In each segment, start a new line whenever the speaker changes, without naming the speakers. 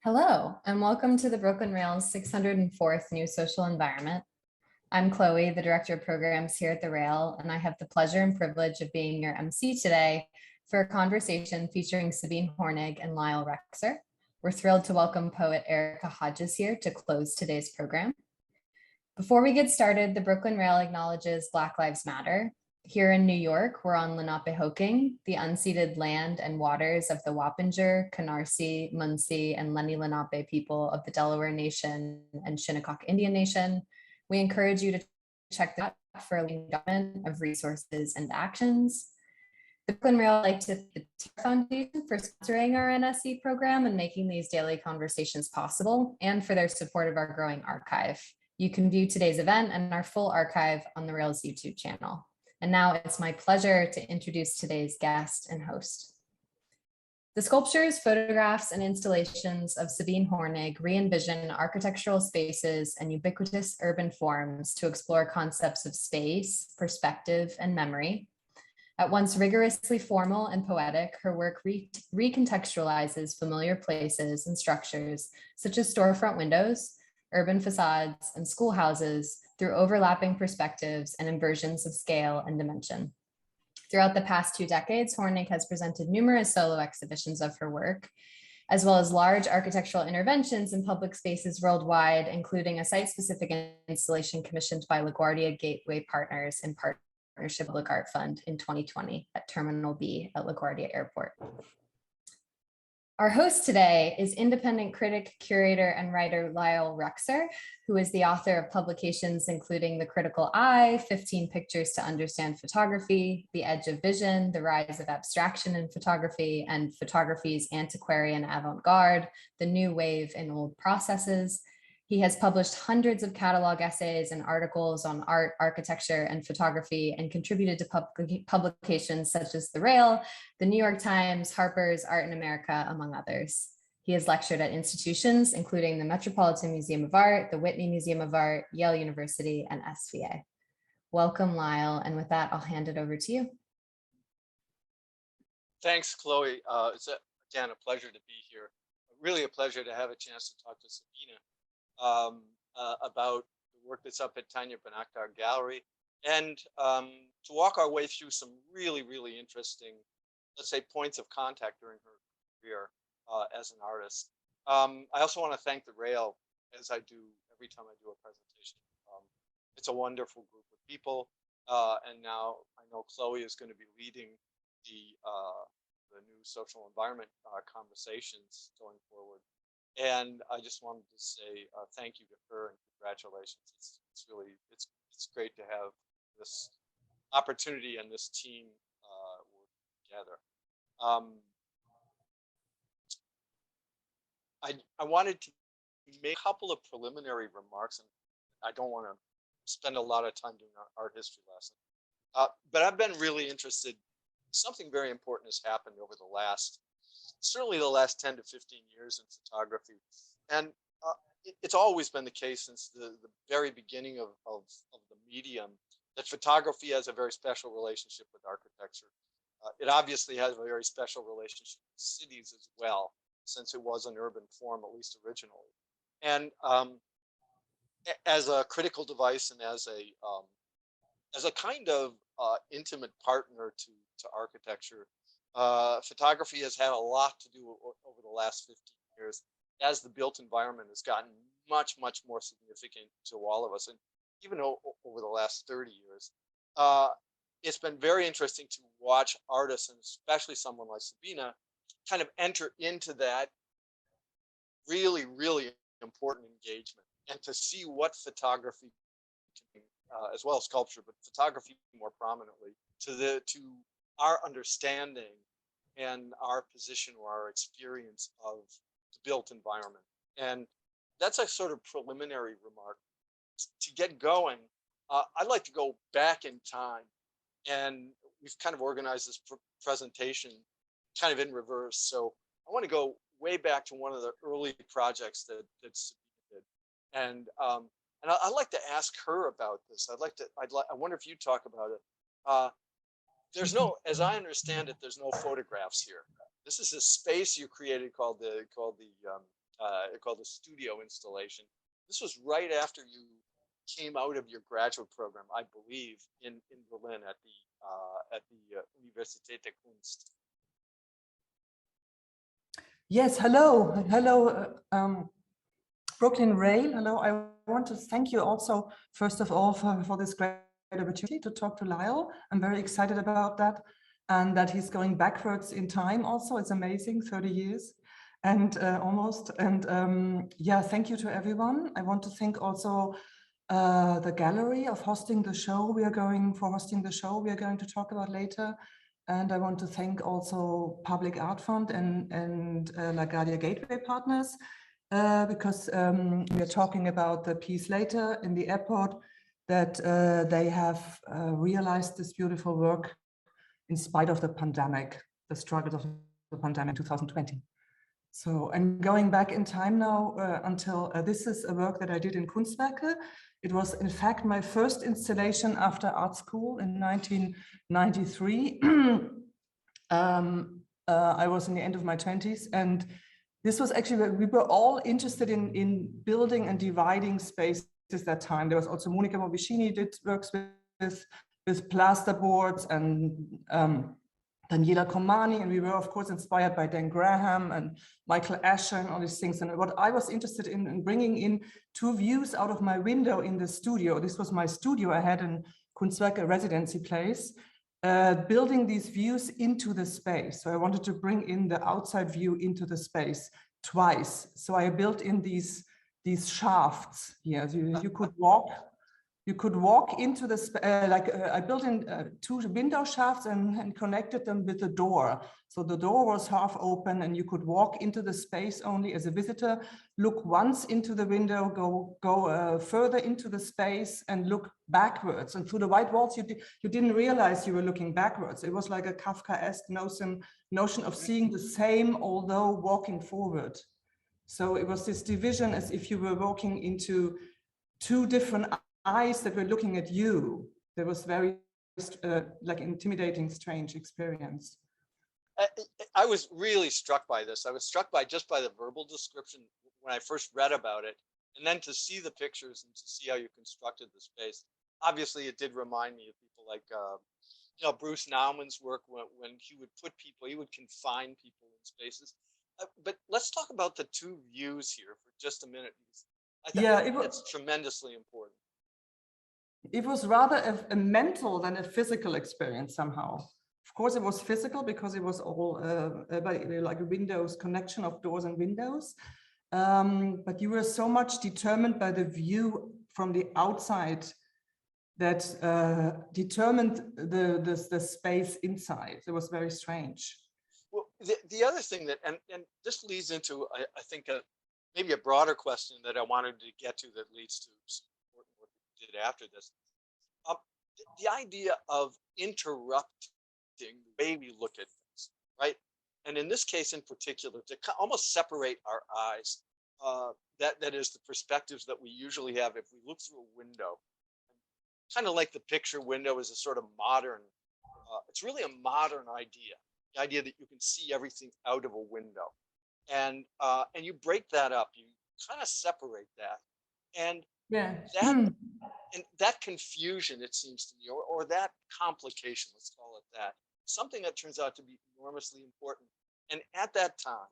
Hello, and welcome to the Brooklyn Rail's 604th New Social Environment. I'm Chloe, the Director of Programs here at the Rail, and I have the pleasure and privilege of being your MC today for a conversation featuring Sabine Hornig and Lyle Rexer. We're thrilled to welcome poet Erika Hodges here to close today's program. Before we get started, the Brooklyn Rail acknowledges Black Lives Matter. Here in New York, we're on Lenapehoking, the unceded land and waters of the Wappinger, Canarsie, Munsee, and Lenni Lenape people of the Delaware Nation and Shinnecock Indian Nation. We encourage you to check that for a leading government of resources and actions. The Brooklyn Rail would like to thank the TIAR Foundation for sponsoring our NSE program and making these daily conversations possible, and for their support of our growing archive. You can view today's event and our full archive on the Rail's YouTube channel. And now it's my pleasure to introduce today's guest and host. The sculptures, photographs, and installations of Sabine Hornig re-envision architectural spaces and ubiquitous urban forms to explore concepts of space, perspective, and memory. At once rigorously formal and poetic, her work recontextualizes familiar places and structures, such as storefront windows, urban facades, and schoolhouses through overlapping perspectives and inversions of scale and dimension. Throughout the past 2 decades, Hornig has presented numerous solo exhibitions of her work, as well as large architectural interventions in public spaces worldwide, including a site-specific installation commissioned by LaGuardia Gateway Partners in partnership with Public Art Fund in 2020 at Terminal B at LaGuardia Airport. Our host today is independent critic, curator, and writer Lyle Rexer, who is the author of publications including The Critical Eye, 15 Pictures to Understand Photography, The Edge of Vision, The Rise of Abstraction in Photography, and Photography's Antiquarian Avant-Garde, The New Wave in Old Processes. He has published hundreds of catalog essays and articles on art, architecture, and photography, and contributed to publications such as The Rail, the New York Times, Harper's, Art in America, among others. He has lectured at institutions, including the Metropolitan Museum of Art, the Whitney Museum of Art, Yale University, and SVA. Welcome, Lyle, and with that, I'll hand it over to you.
Thanks, Chloe. It's again a pleasure to be here. Really a pleasure to have a chance to talk to Sabine about the work that's up at Tanya Bonakdar Gallery, and to walk our way through some really interesting, let's say, points of contact during her career as an artist. I also want to thank the Rail, as I do every time I do a presentation. It's a wonderful group of people, and now I know Chloe is going to be leading the new social environment conversations going forward. And I just wanted to say thank you to her and congratulations. It's really it's great to have this opportunity and this team work together. I wanted to make a couple of preliminary remarks, and I don't want to spend a lot of time doing an art history lesson. But I've been really interested. Something very important has happened over certainly the last 10 to 15 years in photography. And it's always been the case since the very beginning of the medium that photography has a very special relationship with architecture. It obviously has a very special relationship with cities as well, since it was an urban form, at least originally. And as a critical device and as a kind of intimate partner to architecture, photography has had a lot to do over the last 15 years as the built environment has gotten much more significant to all of us, and even over the last 30 years. It's been very interesting to watch artists, and especially someone like Sabine, kind of enter into that really important engagement, and to see what photography can, as well as sculpture, but photography more prominently, to our understanding and our position or our experience of the built environment. And that's a sort of preliminary remark. To get going, I'd like to go back in time, and we've kind of organized this presentation kind of in reverse. So I want to go way back to one of the early projects that Sabine did, and I'd like to ask her about this. I wonder if you talk about it. There's no, as I understand it, there's no photographs here. This is a space you created called the called a studio installation. This was right after you came out of your graduate program, I believe, in Berlin at the Universität der Kunst.
Yes, hello, Brooklyn Rail. Hello, I want to thank you also, first of all, for this great opportunity to talk to Lyle. I'm very excited about that, and that he's going backwards in time also. It's amazing, 30 years and almost. And yeah, thank you to everyone. I want to thank also the gallery of hosting the show. We are going to talk about later. And I want to thank also Public Art Fund and LaGuardia Gateway Partners, because we are talking about the piece later in the airport, that they have realized this beautiful work in spite of the pandemic, the struggles of the pandemic 2020. So I'm going back in time now until this is a work that I did in Kunstwerke. It was in fact my first installation after art school in 1993. I was in the end of my 20s, and this was actually, we were all interested in building and dividing spaces that time. There was also Monica Mobicini did works with plasterboards, and Daniela Comani, and we were of course inspired by Dan Graham and Michael Asher and all these things. And what I was interested in bringing in two views out of my window in the studio. This was my studio I had in Kunstwerk, a residency place, building these views into the space. So I wanted to bring in the outside view into the space twice. So I built in these shafts here. So you could walk. You could walk into the, I built in two window shafts and connected them with the door. So the door was half open and you could walk into the space only as a visitor, look once into the window, go further into the space and look backwards. And through the white walls, you didn't realize you were looking backwards. It was like a Kafkaesque notion of seeing the same, although walking forward. So it was this division as if you were walking into two different eyes that were looking at you. There was very like intimidating, strange experience.
I was really struck by this. I was struck by just by the verbal description when I first read about it, and then to see the pictures and to see how you constructed the space. Obviously, it did remind me of people like Bruce Naumann's work when he would put people, he would confine people in spaces. But let's talk about the two views here for just a minute. I think it's tremendously important.
It was rather a mental than a physical experience somehow. Of course, it was physical because it was all like windows, connection of doors and windows. But you were so much determined by the view from the outside that determined the space inside. It was very strange.
Well, the other thing that, and this leads into, I think, maybe a broader question that I wanted to get to that leads to some important work we did after this. The idea of interrupting the way we look at things, right? And in this case in particular, to almost separate our eyes, that is the perspectives that we usually have if we look through a window. Kind of like the picture window is a sort of modern, it's really a modern idea. The idea that you can see everything out of a window. And you break that up, you kind of separate that. And that confusion, it seems to me, or that complication, let's call it that, something that turns out to be enormously important. And at that time,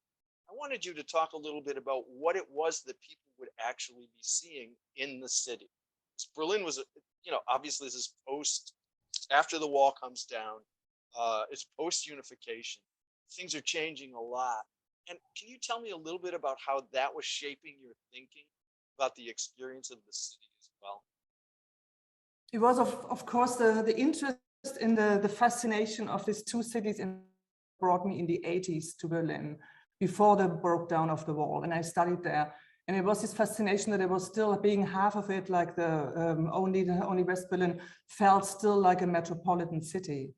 I wanted you to talk a little bit about what it was that people would actually be seeing in the city. Berlin was, obviously this is after the wall comes down, it's post-unification. Things are changing a lot. And can you tell me a little bit about how that was shaping your thinking about the experience of the city as well?
It was, of course, the interest in the fascination of these two cities brought me in the 80s to Berlin, before the broke down of the wall. And I studied there. And it was this fascination that it was still being half of it, like only West Berlin felt still like a metropolitan city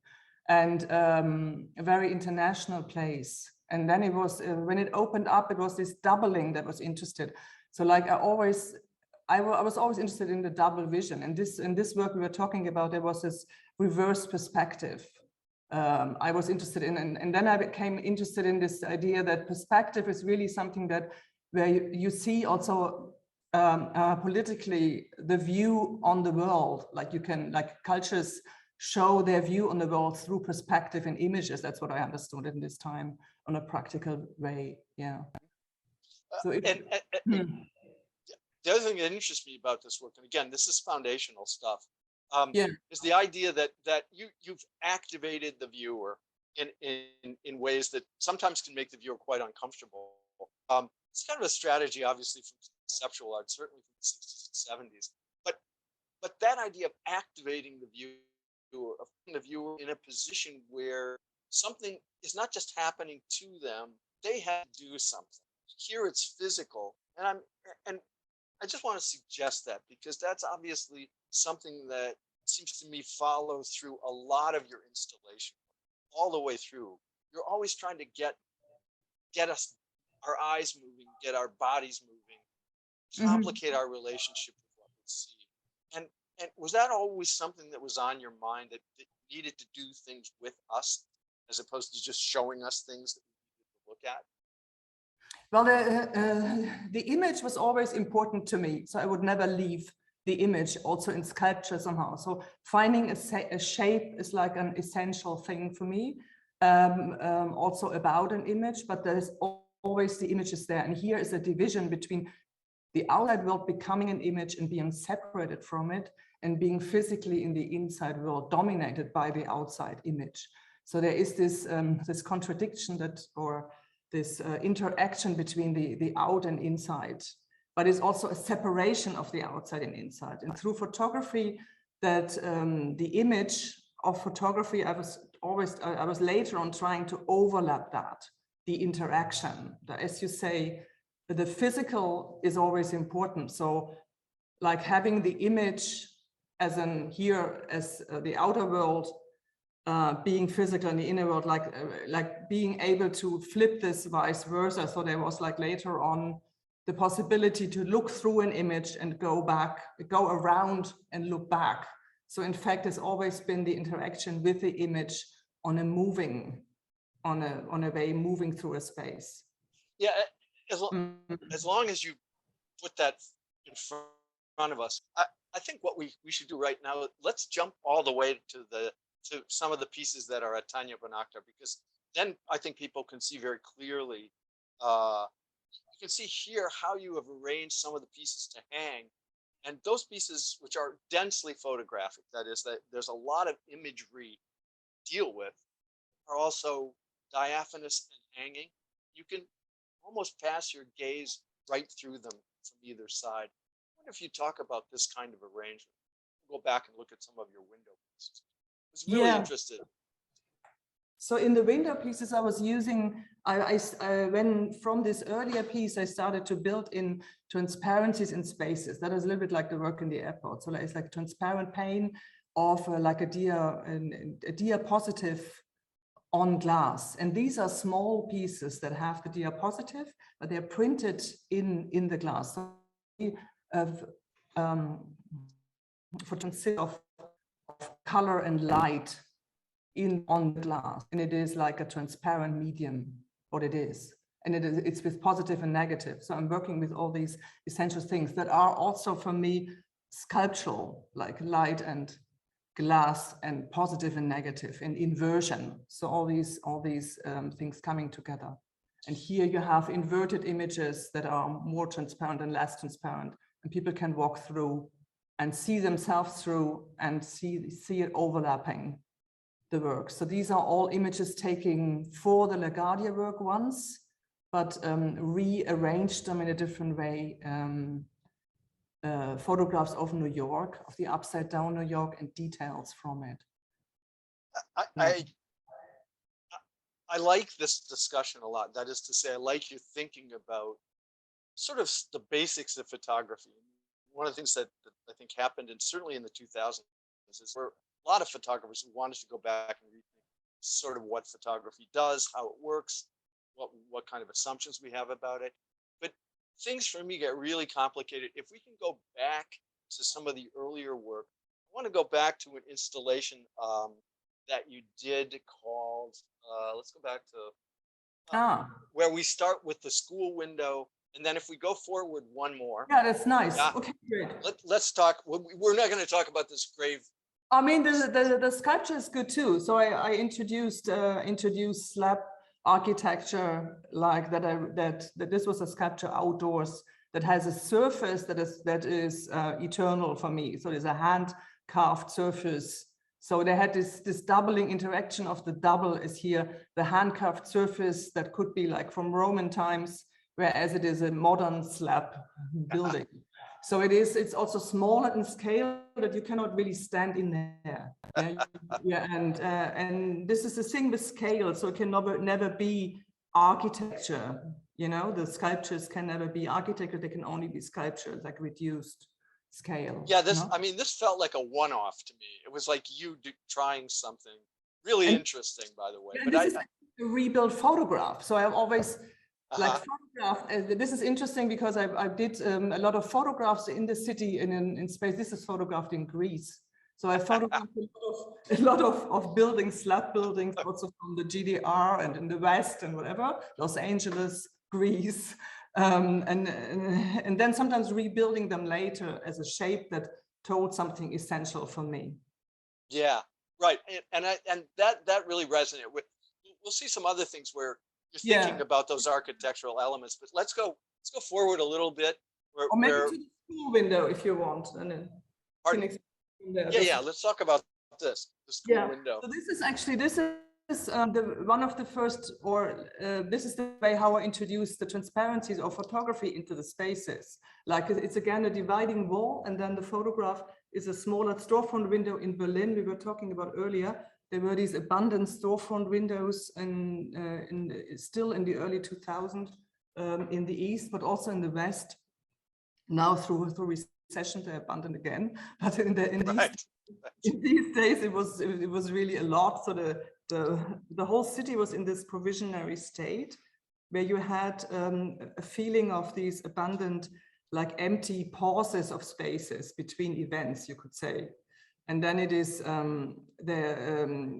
and a very international place. And then it was, when it opened up, it was this doubling that was interested. So like I was always interested in the double vision. And in this work we were talking about, there was this reverse perspective. I was interested in, and then I became interested in this idea that perspective is really something that where you see also politically the view on the world, like you can, like cultures show their view on the world through perspective and images. That's what I understood in this time on a practical way. Yeah. So it,
the other thing that interests me about this work, and again, this is foundational stuff,
yeah.
is the idea that you've activated the viewer in ways that sometimes can make the viewer quite uncomfortable. It's kind of a strategy, obviously, from conceptual art, certainly from the 60s and 70s. But that idea of activating the viewer, of putting the viewer in a position where something is not just happening to them, they have to do something. Here it's physical, and I just want to suggest that because that's obviously something that seems to me follows through a lot of your installation, all the way through. You're always trying to get us, our eyes moving, get our bodies moving, complicate our relationship with what we see. And was that always something that was on your mind, that you needed to do things with us as opposed to just showing us things that we needed to look at?
Well, the image was always important to me, so I would never leave the image, also in sculpture somehow. So finding a shape is like an essential thing for me, also about an image, but there's always the images there. And here is a division between the outside world becoming an image and being separated from it, and being physically in the inside world dominated by the outside image. So there is this this contradiction that, or this interaction between the out and inside, but it's also a separation of the outside and inside. And through photography, that the image of photography, I was later on trying to overlap that, the interaction. As you say, the physical is always important. So like having the image as an here as the outer world, being physical in the inner world, like being able to flip this vice versa. So there was like later on the possibility to look through an image and go back, go around and look back. So in fact, it's always been the interaction with the image on a moving, on a way moving through a space.
Yeah, as long as you put that in front of us, I think what we should do right now, let's jump all the way to some of the pieces that are at Tanya Bonakta, because then I think people can see very clearly, you can see here how you have arranged some of the pieces to hang. And those pieces, which are densely photographic, that is, that there's a lot of imagery to deal with, are also diaphanous and hanging. You can almost pass your gaze right through them from either side. I wonder if you talk about this kind of arrangement. Go back and look at some of your window pieces. I was really interested.
So in the window pieces I was using, when from this earlier piece, I started to build in transparencies in spaces. That is a little bit like the work in the airport. So it's like transparent pane of like a diapositive on glass. And these are small pieces that have the diapositive, but they're printed in the glass. So for consist of color and light on the glass, and it is like a transparent medium, what it is, and it's with positive and negative. So I'm working with all these essential things that are also for me sculptural, like light and glass and positive and negative and inversion. So all these things coming together. And here you have inverted images that are more transparent and less transparent, and people can walk through and see themselves through and see it overlapping the work. So these are all images taken for the LaGuardia work once, but rearranged them in a different way. Photographs of New York, of the upside down New York, and details from it.
I like this discussion a lot. That is to say, I like you thinking about sort of the basics of photography. One of the things that I think happened, and certainly in the 2000s, is there were a lot of photographers who wanted to go back and rethink sort of what photography does, how it works, what kind of assumptions we have about it. But things for me get really complicated. If we can go back to some of the earlier work, I want to go back to an installation that you did called, let's go back to where we start with the school window, And then if we go forward one more,
Yeah, that's nice.
Yeah.
Okay, great.
let's talk. We're not going to talk about this grave.
I mean, the sculpture is good too. So I introduced slab architecture, like that this was a sculpture outdoors that has a surface that is eternal for me. So there's a hand carved surface. So they had this doubling interaction of the double is here, the hand carved surface that could be like from Roman times, whereas it is a modern slab building. So it's also smaller in scale, that you cannot really stand in there. Yeah, and this is the thing with scale. So it can never be architecture. You know, the sculptures can never be architecture. They can only be sculptures, like reduced scale.
Yeah, this.
No?
I mean, this felt like a one-off to me. It was like you trying something really interesting, by the way.
Yeah,
But
this is a rebuilt photograph. So I've always like
uh-huh.
photograph. This is interesting because I did a lot of photographs in the city and in space. This is photographed in Greece. So I photographed a lot of buildings, slab buildings, also from the GDR and in the West and whatever, Los Angeles, Greece, and then sometimes rebuilding them later as a shape that told something essential for me.
Yeah, right. And that really resonated with. We'll see some other things where you're thinking about those architectural elements, but let's go forward a little bit.
Or maybe to the school window if you want, and then.
Pardon? Yeah. Let's talk about this, the school window.
So this is one of the first, or this is the way how I introduced the transparencies of photography into the spaces. Like it's again a dividing wall, and then the photograph is a smaller storefront window in Berlin. We were talking about earlier. There were these abundant storefront windows, and still in the early 2000s in the East, but also in the West. Now through recession, they're abundant again. But in these days, it was really a lot. So the whole city was in this provisionary state, where you had a feeling of these abundant, like empty pauses of spaces between events, you could say. And then it is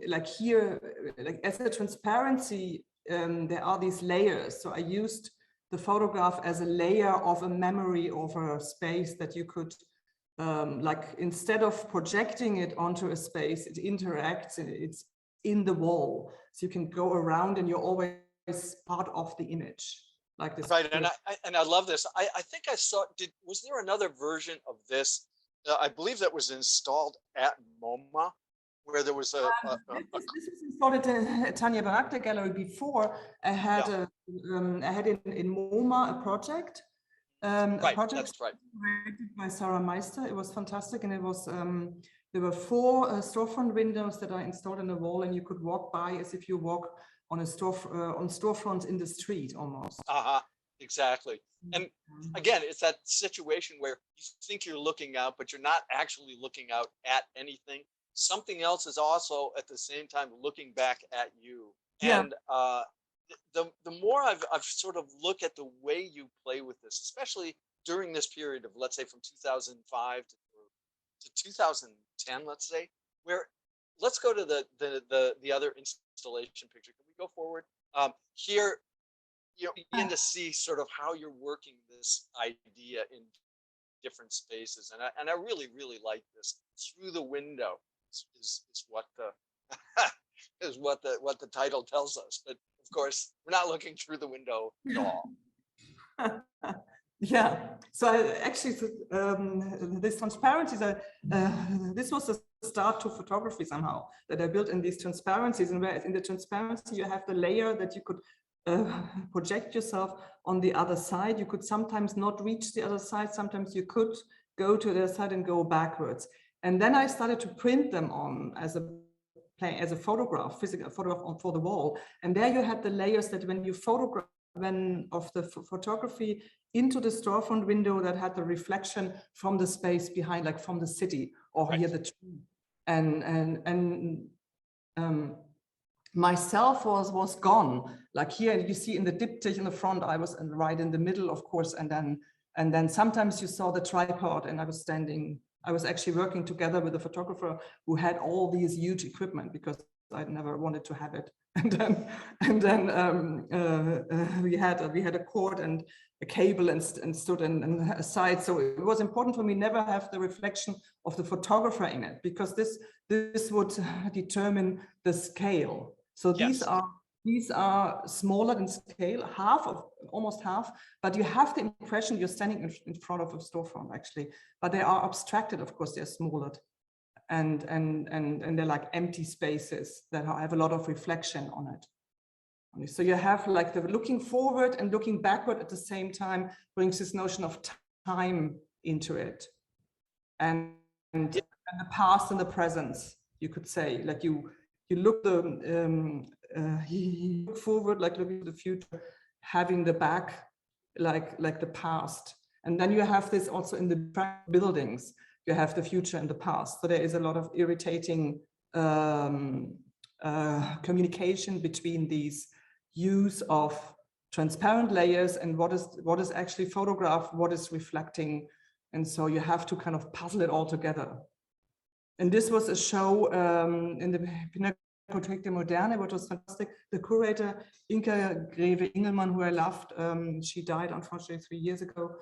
like here, like as a transparency, there are these layers. So I used the photograph as a layer of a memory of a space that you could, like instead of projecting it onto a space, it interacts, it's in the wall. So you can go around and you're always part of the image. Like this.
Right, and I love this. I think I saw, was there another version of this? I believe that was installed at MoMA, where there was
this was installed at Tanya Barakta Gallery before. I had in MoMA a project.
That's right.
Created by Sarah Meister. It was fantastic, and it was there were 4 storefront windows that are installed on the wall, and you could walk by as if you walk on a on storefronts in the street almost.
Exactly. And again, it's that situation where you think you're looking out, but you're not actually looking out at anything. Something else is also at the same time looking back at you. And the more I've sort of looked at the way you play with this, especially during this period of, let's say, from 2005 to 2010, let's say, where let's go to the other installation picture. Can we go forward? Here, you begin to see sort of how you're working this idea in different spaces, and I really like this. Through the window is what the is what the title tells us, but of course we're not looking through the window at all.
Yeah, so actually these transparencies are this was the start to photography somehow, that I built in these transparencies, and whereas in the transparency you have the layer that you could project yourself on the other side. You could sometimes not reach the other side, sometimes you could go to the other side and go backwards. And then I started to print them on as a photograph, physical photograph for the wall. And there you had the layers that when you photograph of the photography into the storefront window, that had the reflection from the space behind, like from the city, or here the tree. And myself was gone. Like here you see in the diptych in the front, I was right in the middle, of course, and then sometimes you saw the tripod, and I was actually working together with a photographer who had all these huge equipment, because I never wanted to have it and then we had a cord and a cable and stood aside. So it was important for me never have the reflection of the photographer in it, because this would determine the scale. So
Yes.
these are smaller in scale, almost half, but you have the impression you're standing in front of a storefront actually, but they are abstracted, of course, they're smaller. And they're like empty spaces that have a lot of reflection on it. So you have like the looking forward and looking backward at the same time brings this notion of time into it. And the past and the present, you could say, like you look you look forward, like looking to the future, having the back, like the past. And then you have this also in the buildings. You have the future and the past. So there is a lot of irritating communication between these use of transparent layers and what is actually photographed, what is reflecting. And so you have to kind of puzzle it all together. And this was a show in the Pinakothek der Moderne, which was fantastic. The curator, Inka Greve-Ingelmann, who I loved, she died unfortunately 3 years ago.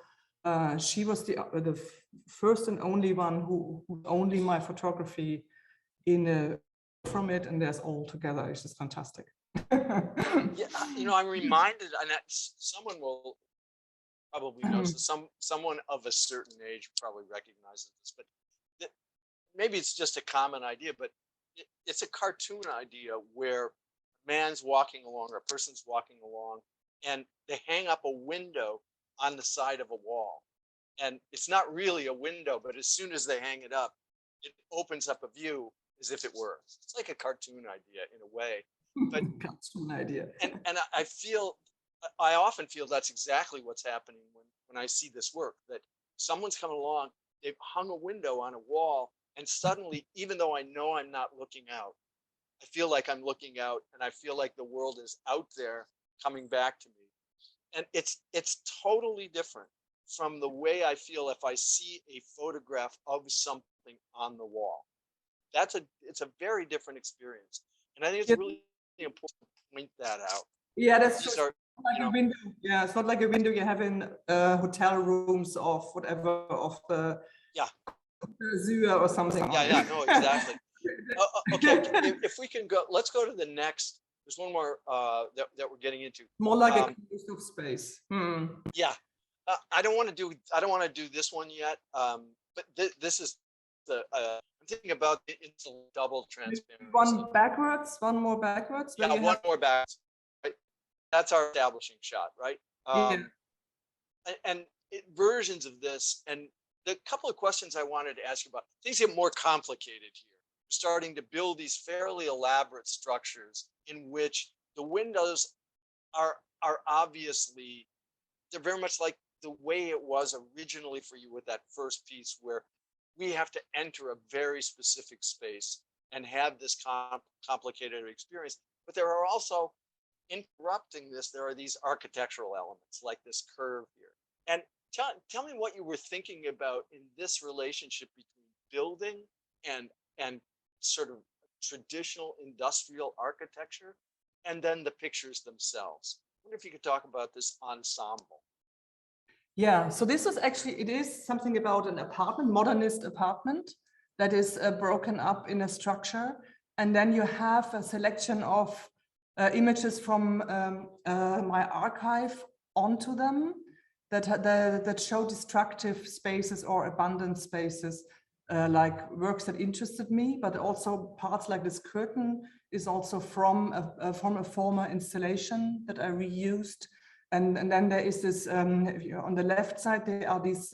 She was the first and only one who only my photography from it, and there's all together. It's just fantastic.
Yeah, I'm reminded, and someone will probably knows this. Someone of a certain age probably recognizes this, but maybe it's just a common idea, but it's a cartoon idea where a man's walking along or a person's walking along, and they hang up a window on the side of a wall, and it's not really a window, but as soon as they hang it up, it opens up a view as if it were. It's like a cartoon idea in a way, but
cartoon idea.
and I often feel that's exactly what's happening when I see this work, that someone's coming along, they've hung a window on a wall, and suddenly, even though I know I'm not looking out, I feel like I'm looking out, and I feel like the world is out there coming back to me. And it's totally different from the way I feel if I see a photograph of something on the wall. It's a very different experience. And I think it's really important to point that out.
Yeah, that's true. Like a window. Yeah, it's not like a window you have in hotel rooms of whatever, of the zoo or something.
Yeah, no, exactly. Okay, if we can go, let's go to the next. There's one more that we're getting into.
More like a closed off space.
Yeah, I don't want to do this one yet. But this is I'm thinking about it's a double transparency.
One more backwards.
Yeah, one more backwards. Right? That's our establishing shot, right? And versions of this, and the couple of questions I wanted to ask you about. Things get more complicated here. We're starting to build these fairly elaborate structures in which the windows are obviously, they're very much like the way it was originally for you with that first piece, where we have to enter a very specific space and have this complicated experience. But there are also, interrupting this, there are these architectural elements like this curve here. And tell me what you were thinking about in this relationship between building and sort of traditional industrial architecture, and then the pictures themselves. I wonder if you could talk about this ensemble.
Yeah, so this was actually, it is something about an apartment, modernist apartment, that is broken up in a structure. And then you have a selection of images from my archive onto them that show destructive spaces or abundant spaces, like works that interested me, but also parts like this curtain is also from a former installation that I reused. And then there is this, on the left side, there are these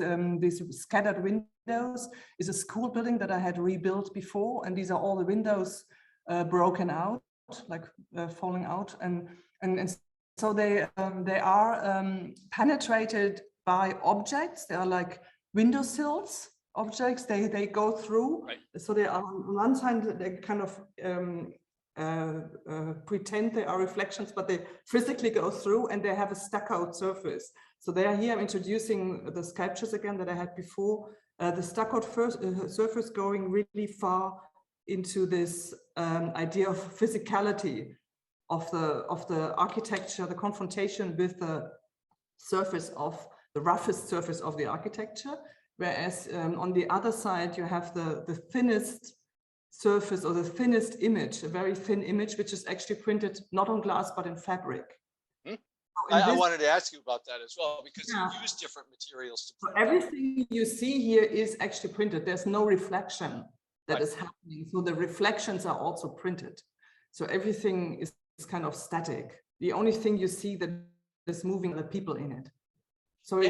scattered windows. It's a school building that I had rebuilt before, and these are all the windows broken out, like falling out. And so they are penetrated by objects. They are like windowsills objects. They go through. Right. So they are, on one side, they kind of pretend they are reflections, but they physically go through, and they have a stucco surface. So they are here. I'm introducing the sculptures again that I had before. The stucco surface going really far into this idea of physicality the architecture, the confrontation with the surface of the roughest surface of the architecture, whereas on the other side you have the thinnest surface or the thinnest image, a very thin image, which is actually printed not on glass but in fabric.
I wanted to ask you about that as well, because
Yeah.
you use different materials to
So
print.
everything you see here is actually printed. There's no reflection that
Right.
is happening. So the reflections are also printed. So everything is kind of static. The only thing you see that is moving are the people in it. So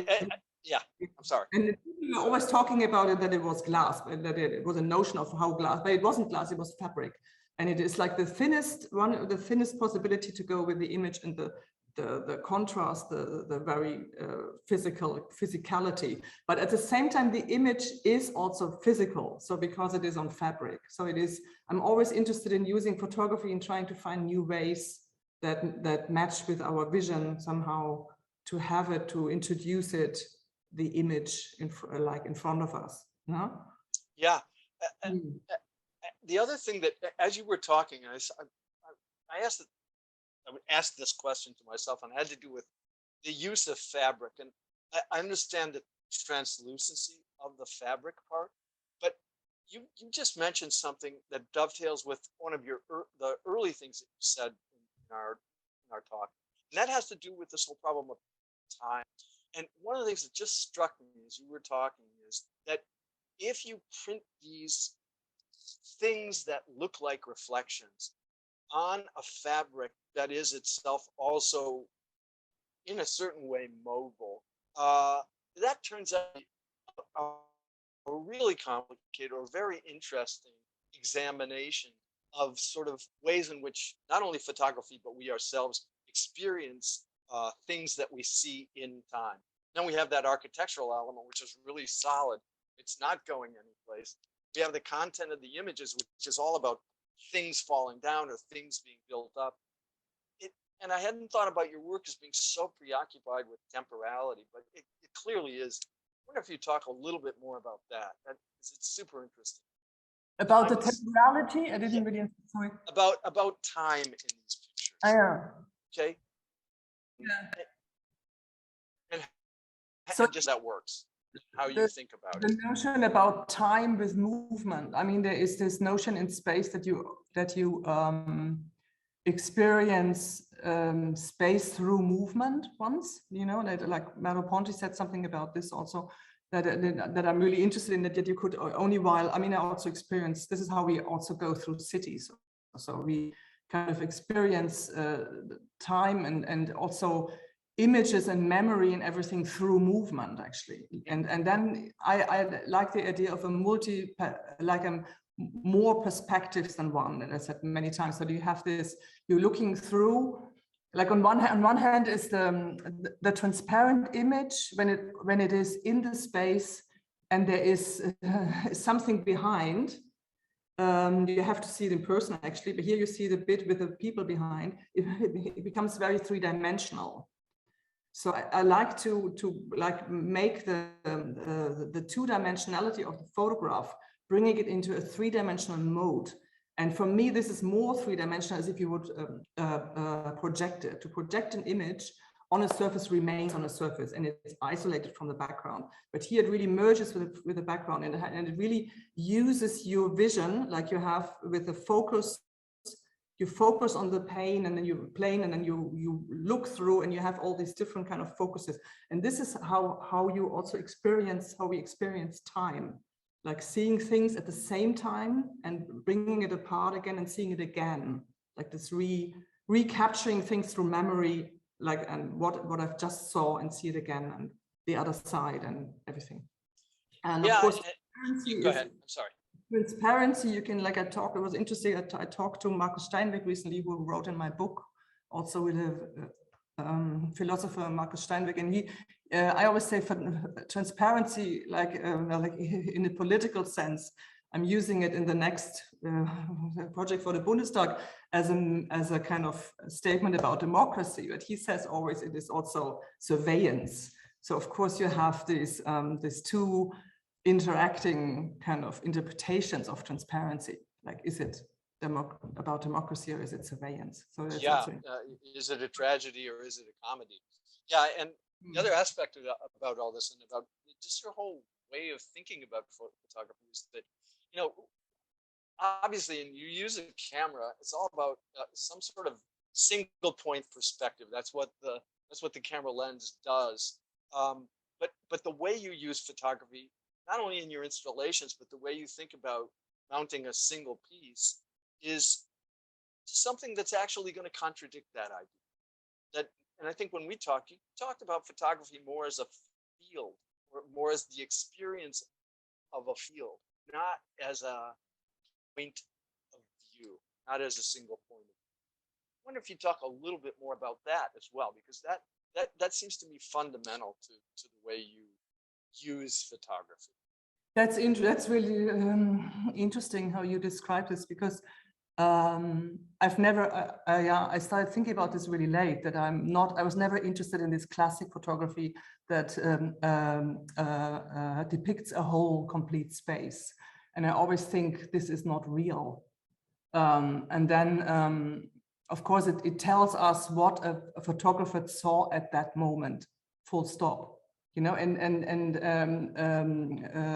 Yeah, I'm sorry.
and we were always talking about it, that it was glass, that it was a notion of how glass, but it wasn't glass, it was fabric. And it is like the thinnest possibility to go with the image and the contrast, the very physicality. But at the same time, the image is also physical. So because it is on fabric. So it is, I'm always interested in using photography and trying to find new ways that match with our vision somehow, to have it, to introduce it, the image in front of us. No?
Yeah. The other thing that, as you were talking, I asked, I would ask this question to myself, and it had to do with the use of fabric. And I understand the translucency of the fabric part, but you just mentioned something that dovetails with one of your the early things that you said in our talk, and that has to do with this whole problem of time. And one of the things that just struck me as you were talking is that if you print these things that look like reflections on a fabric that is itself also in a certain way mobile, that turns out a really complicated or very interesting examination of sort of ways in which not only photography, but we ourselves experience things that we see in time. Then we have that architectural element, which is really solid. It's not going anyplace. We have the content of the images, which is all about things falling down or things being built up. And I hadn't thought about your work as being so preoccupied with temporality, but it clearly is. I wonder if you talk a little bit more about that. It's super interesting.
About the temporality, I didn't really. Sorry.
About time in these pictures.
Yeah.
Okay.
Yeah.
And
so
just that works. How you think about
the notion about time with movement. I mean, there is this notion in space that you experience space through movement once. You know, that like Merleau-Ponty said something about this also. That I'm really interested in, that you could only while, I mean, I also experience, this is how we also go through cities. So we kind of experience time and also images and memory and everything through movement, actually. And then I like the idea of more perspectives than one, and I said many times. So you have this, you're looking through, like on one hand is the transparent image when it is in the space and there is something behind. You have to see it in person, actually, but here you see the bit with the people behind. It becomes very three-dimensional. So I like to like make the two-dimensionality of the photograph, bringing it into a three-dimensional mode. And for me, this is more three-dimensional, as if you would project it. To project an image on a surface remains on a surface, and it's isolated from the background. But here it really merges with the background, and it really uses your vision, like you have with the focus. You focus on the plane, and then you look through, and you have all these different kind of focuses. And this is how you also experience, how we experience time. Like seeing things at the same time and bringing it apart again and seeing it again, like this recapturing things through memory, like, and what I've just saw and see it again, and the other side and everything. And
yeah,
of course,
go ahead. I'm sorry.
Transparency, you can, like it was interesting. I talked to Markus Steinweg recently, who wrote in my book, also with a philosopher, Markus Steinweg, and I always say for transparency, like in a political sense, I'm using it in the next project for the Bundestag as a kind of statement about democracy. But he says always it is also surveillance. So of course you have these two interacting kind of interpretations of transparency. Like, is it about democracy, or is it surveillance? So that's
Yeah,
also
is it a tragedy or is it a comedy? Yeah, and the other aspect about all this and about just your whole way of thinking about photography is that, you know, obviously, and you use a camera, it's all about some sort of single point perspective. That's what the camera lens does. But the way you use photography, not only in your installations, but the way you think about mounting a single piece, is something that's actually going to contradict that idea. And I think when we talked, you talked about photography more as a field, or more as the experience of a field, not as a point of view, not as a single point of view. I wonder if you talk a little bit more about that as well, because that seems to me fundamental to the way you use photography.
That's really interesting how you describe this, because I've never, I started thinking about this really late, that I was never interested in this classic photography that depicts a whole complete space. And I always think this is not real. And then, of course, it tells us what a photographer saw at that moment, full stop. You know,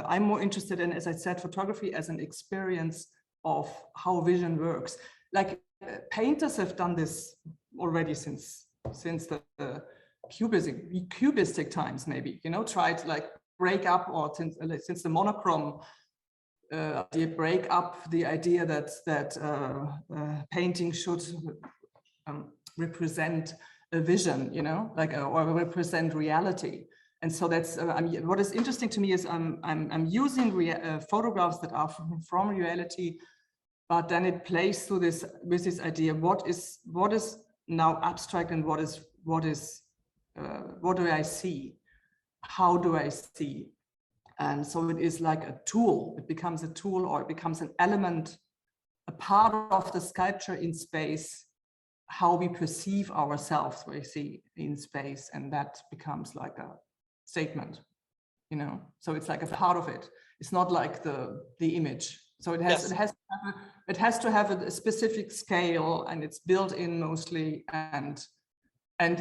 I'm more interested in, as I said, photography as an experience of how vision works. Like painters have done this already since the cubistic times, maybe, you know, tried to like break up, or since the monochrome break up the idea that painting should represent a vision, you know, like or represent reality. And so that's what is interesting to me is I'm using photographs that are from reality, but then it plays through this with this idea: what is now abstract, and what do I see? How do I see? And so it is like a tool. It becomes a tool, or it becomes an element, a part of the sculpture in space, how we perceive ourselves, we see in space, and that becomes like a statement, you know. So it's like a part of it. It's not like the image. So it has to have a specific scale, and it's built in mostly. And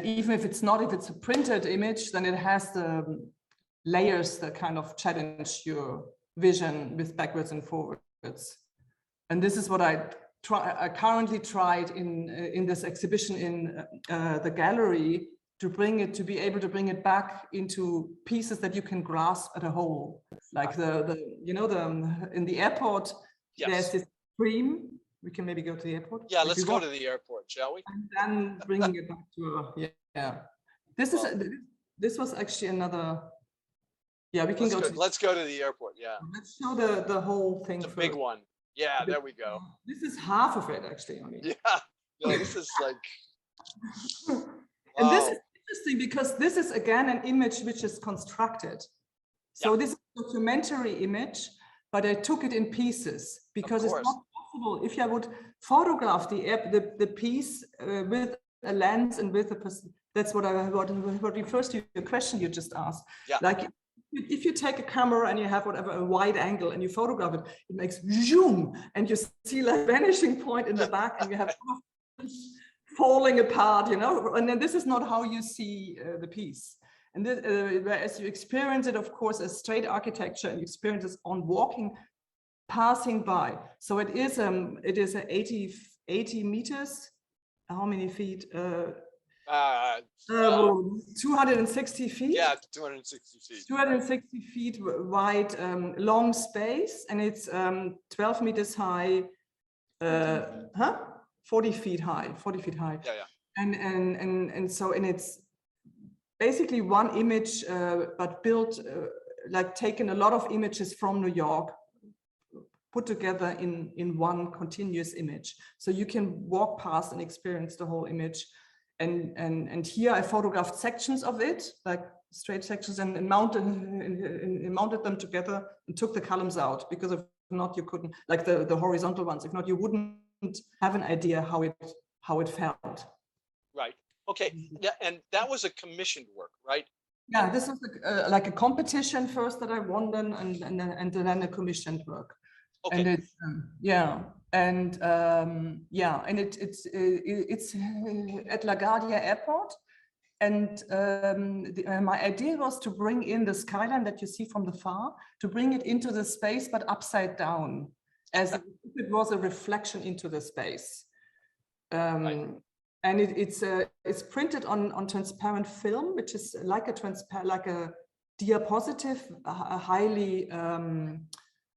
even if it's a printed image, then it has the layers that kind of challenge your vision with backwards and forwards. And this is what I currently tried in this exhibition in the gallery, to be able to bring it back into pieces that you can grasp at a whole. Like in the airport, yes, there's this stream. We can maybe go to the airport.
Yeah, let's go to the airport, shall we?
And then bringing it back to This was actually another. Yeah, we can
let's go to the airport. Yeah.
Let's show the whole thing.
The big one. Yeah, there we go.
This is half of it, actually. I mean.
Yeah. No, this is like.
And this is interesting, because this is again an image which is constructed. So this is a documentary image, but I took it in pieces, because it's not possible if I would photograph the piece with a lens and with a person. That's what refers to your question you just asked. Yeah. Like if you take a camera and you have a wide angle and you photograph it, it makes zoom, and you see like vanishing point in the back, and you have falling apart, you know. And then this is not how you see the piece. And this, whereas you experience it, of course, as straight architecture, and you experience it on passing by. So it is a 80 meters. How many feet? 260 feet.
Yeah, 260 feet.
260 feet wide, long space, and it's 12 meters high. 40 feet high. 40 feet high.
Yeah, yeah.
And it's basically one image, but built like taken a lot of images from New York, put together in one continuous image. So you can walk past and experience the whole image. And here I photographed sections of it, like straight sections, and mounted them together and took the columns out, because if not, you couldn't, like the horizontal ones. If not, you wouldn't have an idea how it felt.
Right. Okay. Yeah, and that was a commissioned work, right?
Yeah, this was like a competition first that I won, then and then a commissioned work.
Okay.
And it's And yeah, and it's at LaGuardia Airport. And my idea was to bring in the skyline that you see from the far, to bring it into the space, but upside down, as if it was a reflection into the space.
Right.
And it's printed on transparent film, which is like a diapositive, highly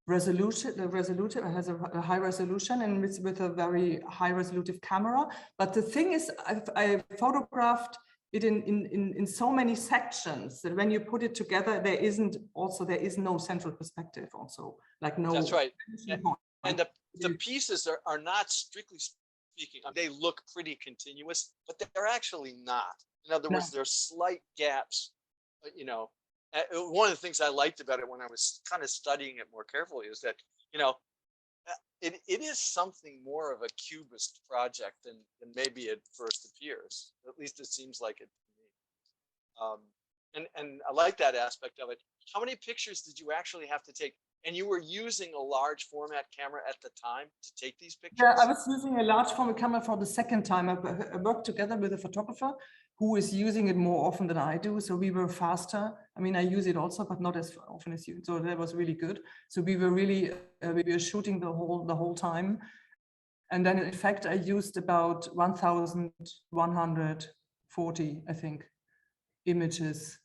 resolutive. It has a high resolution and it's with a very high resolutive camera. But the thing is, I photographed it in so many sections that when you put it together, there is no central perspective also, like no.
That's right. And the pieces are not strictly speaking, they look pretty continuous, but they're actually not. In other words, there's slight gaps, you know. One of the things I liked about it when I was kind of studying it more carefully is that, you know, it is something more of a cubist project than maybe it first appears. At least it seems like it to me. And I like that aspect of it. How many pictures did you actually have to take? And you were using a large format camera at the time to take these pictures?
Yeah, I was using a large format camera for the second time. I worked together with a photographer who is using it more often than I do. So we were faster. I mean, I use it also, but not as often as you. So that was really good. So we were really, we were shooting the whole time. And then in fact, I used about 1,140, I think, images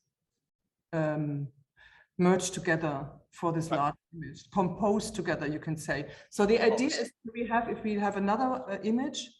merged together for this large image, composed together, you can say. So the idea is if we have another image,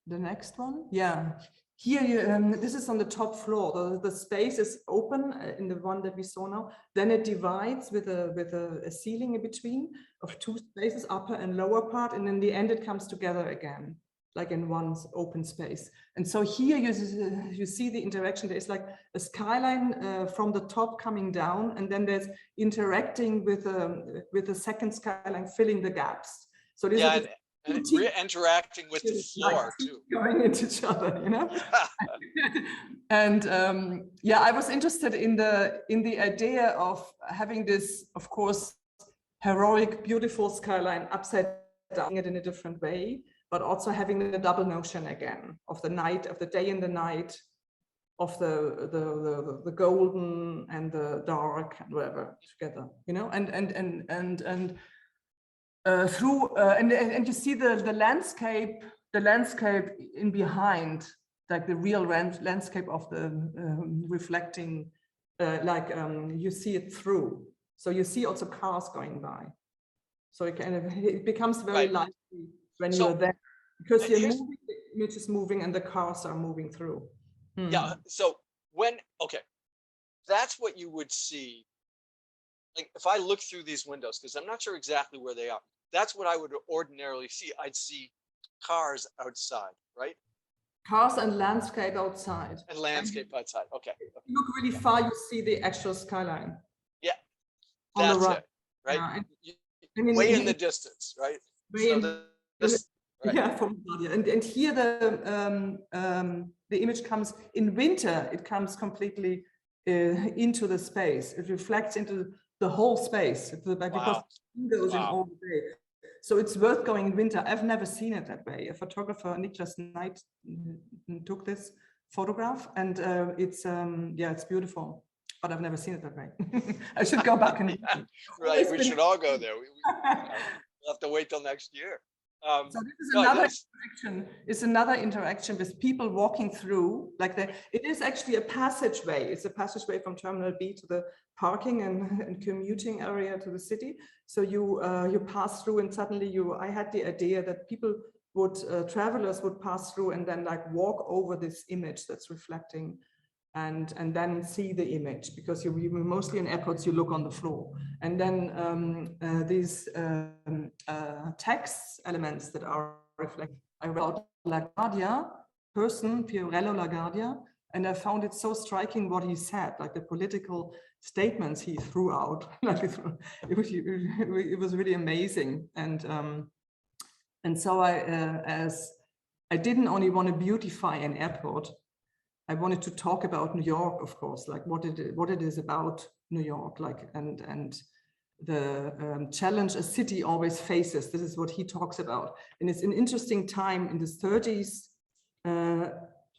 the next one, yeah. Here, this is on the top floor. The space is open in the one that we saw now. Then it divides with a ceiling in between of two spaces, upper and lower part, and in the end it comes together again, like in one open space. And so here you see the interaction. There's like a skyline from the top coming down, and then there's interacting with the second skyline, filling the gaps. So this is
and interacting with the floor too,
going into each other, you know. And yeah, I was interested in the idea of having this, of course, heroic, beautiful skyline upside down, it in a different way, but also having the double notion again of the night, of the day and the night, of the golden and the dark and whatever together, you know, and you see the landscape in behind, like the real landscape of the reflecting, you see it through. So you see also cars going by. So it becomes very lively when you're there, because you're moving, the image is moving and the cars are moving through.
Yeah. So that's what you would see. Like if I look through these windows, because I'm not sure exactly where they are. That's what I would ordinarily see. I'd see cars outside, right?
Cars and landscape outside.
And landscape outside. Okay.
If you look really far, you see the actual skyline.
Yeah.
On
that's
the right.
it, right?
Yeah.
Way in the distance, right?
Yeah, from and here the image comes in winter. It comes completely into the space. It reflects into the whole space because windows in all the day. So it's worth going in winter. I've never seen it that way. A photographer, Niklas Knight, took this photograph, and it's beautiful. But I've never seen it that way. I should go back and
right. We should all go there. We'll have to wait till next year.
So this is another interaction. It's another interaction with people walking through. It is actually a passageway. It's a passageway from Terminal B to the parking and commuting area to the city. So you pass through, and suddenly I had the idea that travelers would pass through and then walk over this image that's reflecting, and then see the image, because you mostly in airports you look on the floor, and then these text elements that are reflected. I wrote LaGuardia person, Fiorello LaGuardia, and I found it so striking what he said, like the political statements he threw out. It was really amazing, and so as I didn't only want to beautify an airport, I wanted to talk about New York, of course, like what it is about New York, and challenge a city always faces. This is what he talks about. And it's an interesting time in the 30s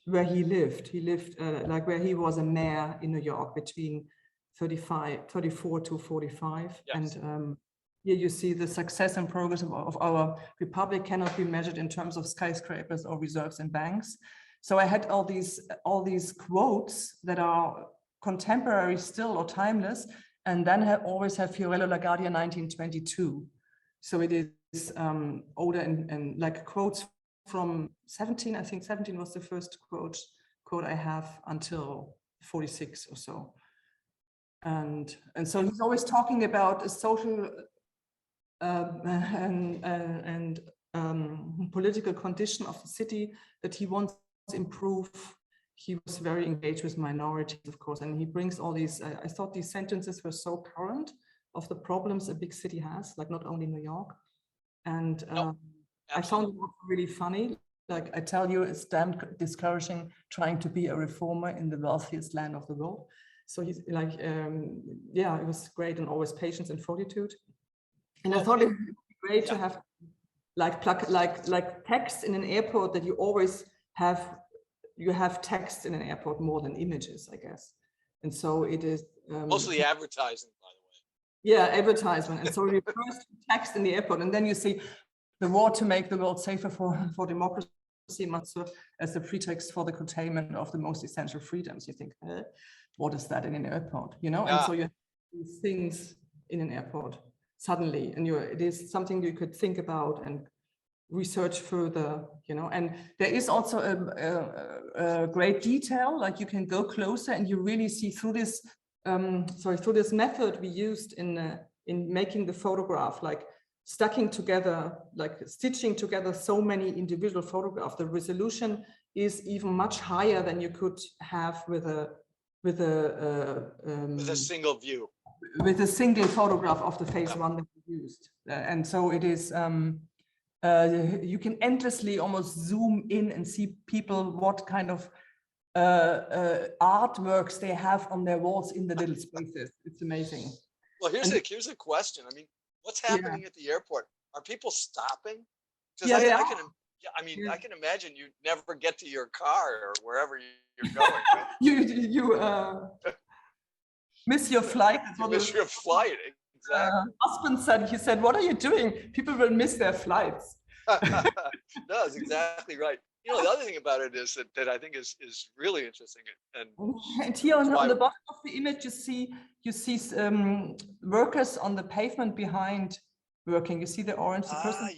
where he lived. He lived like where he was a mayor in New York between 34 to 45.
Yes.
And here you see the success and progress of our republic cannot be measured in terms of skyscrapers or reserves and banks. So I had all these quotes that are contemporary still or timeless, and then always have Fiorello LaGuardia 1922. So it is older and like quotes from 17, I think 17 was the first quote I have until 46 or so. And so he's always talking about a social and political condition of the city that he wants to improve. He was very engaged with minorities, of course, and he brings all these, I thought these sentences were so current of the problems a big city has, like not only New York. And I found it really funny. Like I tell you, it's damn discouraging trying to be a reformer in the wealthiest land of the world. So he's like, yeah, it was great, and always patience and fortitude. And I thought it would be great to have like text in an airport, that you always have, you have text in an airport more than images, I guess. And so it is
mostly advertising, by the way.
Yeah, advertisement. And so you first text in the airport, and then you see the war to make the world safer for democracy must serve as a pretext for the containment of the most essential freedoms. You think, what is that in an airport? You know, and so you have these things in an airport suddenly, and it is something you could think about and research further, you know. And there is also a great detail, like you can go closer and you really see through this through this method we used in making the photograph, like stitching together so many individual photographs. The resolution is even much higher than you could have with a
single view,
with a single photograph of the phase one that we used. And so it is you can endlessly almost zoom in and see people, what kind of artworks they have on their walls in the little spaces. It's amazing.
Well, here's a question. I mean, what's happening at the airport? Are people stopping? Because I can imagine you never get to your car or wherever you're going. Right?
you miss your flight.
You miss your flight. Exactly.
Husband said, "What are you doing? People will miss their flights."
No, that's exactly right. You know, the other thing about it is that I think is really interesting.
And here on the bottom of the image, you see workers on the pavement behind working. You see the orange.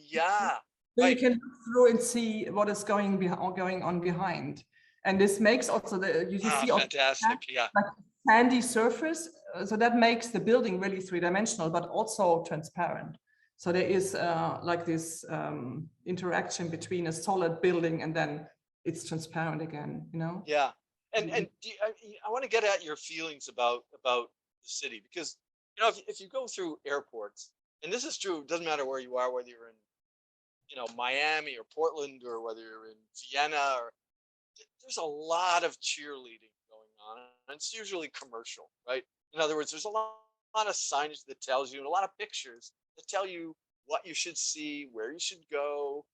Yeah.
So you can look through and see what is going on behind. And this makes also you see
fantastic.
like sandy surface. So that makes the building really three-dimensional, but also transparent. So there is like this interaction between a solid building and then it's transparent again, you know?
Yeah. And I want to get at your feelings about the city, because, you know, if you go through airports, and this is true, it doesn't matter where you are, whether you're in, you know, Miami or Portland, or whether you're in Vienna, or there's a lot of cheerleading going on, and it's usually commercial, right? In other words, there's a lot of signage that tells you, and a lot of pictures that tell you what you should see, where you should go,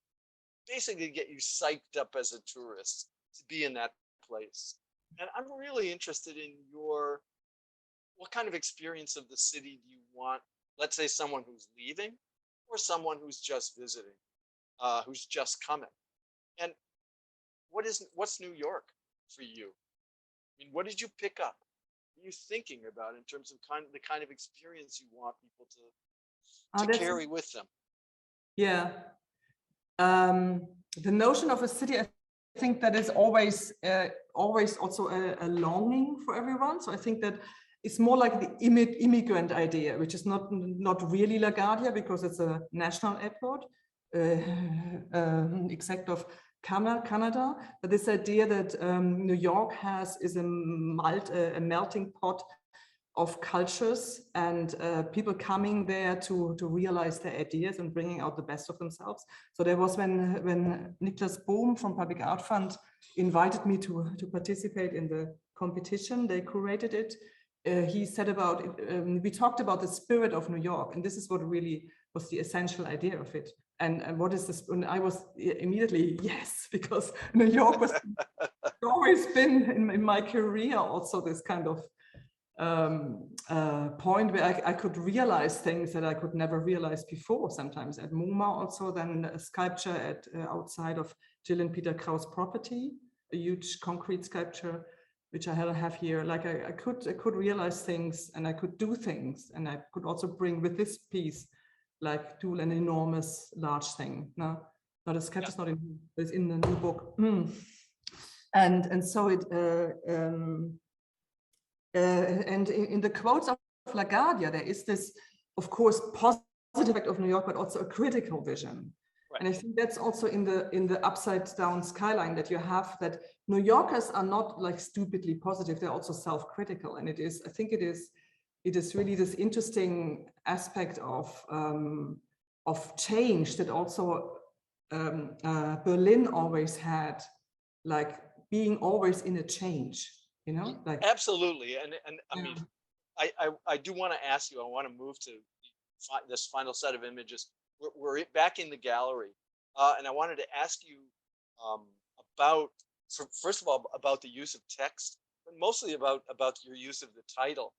basically get you psyched up as a tourist to be in that place. And I'm really interested in what kind of experience of the city do you want? Let's say someone who's leaving, or someone who's just visiting, who's just coming. And what's New York for you? I mean, what did you pick up? What are you thinking about in terms of the kind of experience you want people to carry with them?
Yeah. The notion of a city, I think that is always also a longing for everyone. So I think that it's more like the immigrant idea, which is not really LaGuardia, because it's a national airport, except of Canada. But this idea that New York is a melting pot of cultures, and people coming there to realize their ideas and bringing out the best of themselves. So there was when Niklas Bohm from Public Art Fund invited me to participate in the competition, they curated it. he said about, we talked about the spirit of New York, and this is what really was the essential idea of it. And what is this? And I was immediately, yes, because New York was always been in my career also this kind of point where I could realize things that I could never realize before, sometimes at MoMA also, then a sculpture at outside of Jill and Peter Krau's property, a huge concrete sculpture, which I have here. Like I could realize things, and I could do things, and I could also bring with this piece, like do an enormous large thing. No, not a sketch, it's not in, it's in the new book. And so it and in the quotes of LaGuardia, there is this, of course, positive aspect of New York, but also a critical vision. Right. And I think that's also in the upside down skyline that you have, that New Yorkers are not like stupidly positive, they're also self-critical. And it is, I think it is really this interesting aspect of change that also Berlin always had, like being always in a change. You know, like
absolutely, and I mean, I do want to ask you. I want to move to this final set of images. We're back in the gallery, and I wanted to ask you about, first of all, about the use of text, but mostly about your use of the title,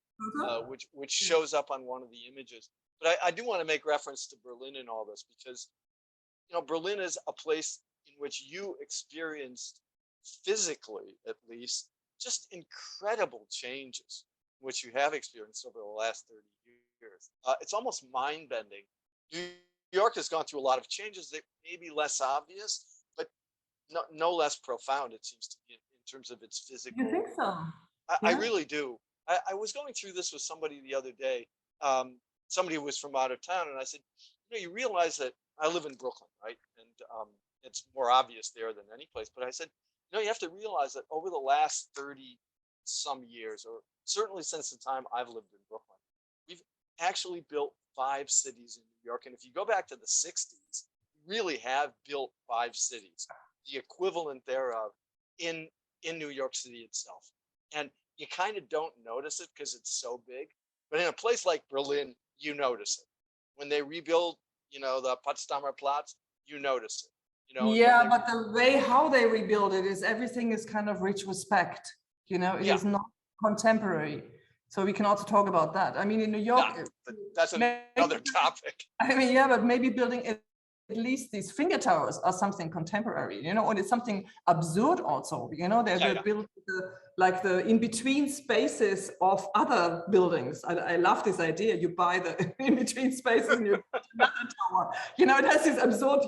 which shows up on one of the images. But I do want to make reference to Berlin in all this, because Berlin is a place in which you experienced, physically at least, just incredible changes which you have experienced over the last 30 years. It's almost mind-bending. New York has gone through a lot of changes that may be less obvious, but no less profound, it seems to be, in terms of its physical.
You think so?
I really do. I was going through this with somebody the other day, somebody who was from out of town, and I said, you realize that I live in Brooklyn, right? And it's more obvious there than any place, but I said, you have to realize that over the last 30 some years, or certainly since the time I've lived in Brooklyn, we've actually built 5 cities in New York. And if you go back to the 60s, we really have built 5 cities, the equivalent thereof in New York City itself. And you kind of don't notice it because it's so big. But in a place like Berlin, you notice it. When they rebuild, the Potsdamer Platz, you notice it.
Yeah, but the way how they rebuild it is everything is kind of retrospect. It is not contemporary. So we can also talk about that. I mean, in New York,
that's another topic.
I mean, yeah, but maybe building at least these finger towers are something contemporary, and it's something absurd also, they're built like the in-between spaces of other buildings. I love this idea. You buy the in-between spaces and you build another tower. It has this absurd,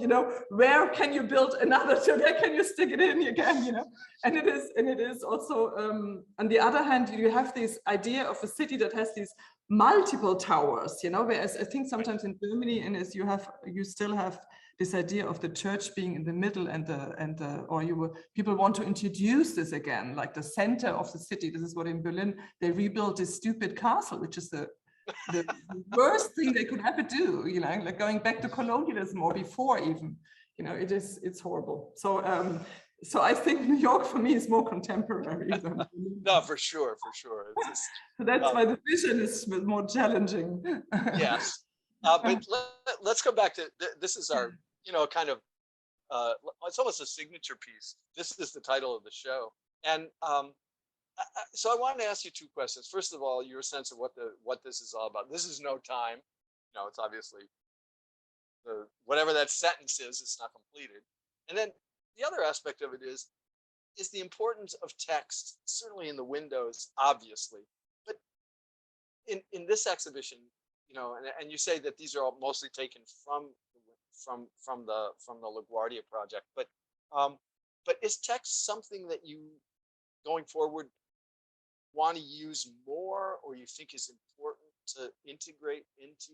where can you build another, so where can you stick it in again, and it is also, on the other hand, you have this idea of a city that has these multiple towers, whereas I think sometimes in Germany, and as you still have this idea of the church being in the middle, people want to introduce this again, like the center of the city. This is what in Berlin they rebuilt this stupid castle, which is the worst thing they could ever do, like going back to colonialism or before even, it's horrible. So I think New York for me is more contemporary than
no, for sure.
So that's why the vision is more challenging.
Yes, but let's go back to this. Is our kind of it's almost a signature piece. This is the title of the show, and so I wanted to ask you 2 questions. First of all, your sense of what this is all about. This is no time. It's obviously whatever that sentence is. It's not completed, and then. The other aspect of it is the importance of text, certainly in the windows, obviously, but in this exhibition, and you say that these are all mostly taken from the LaGuardia project, but is text something that you, going forward, want to use more, or you think is important to integrate into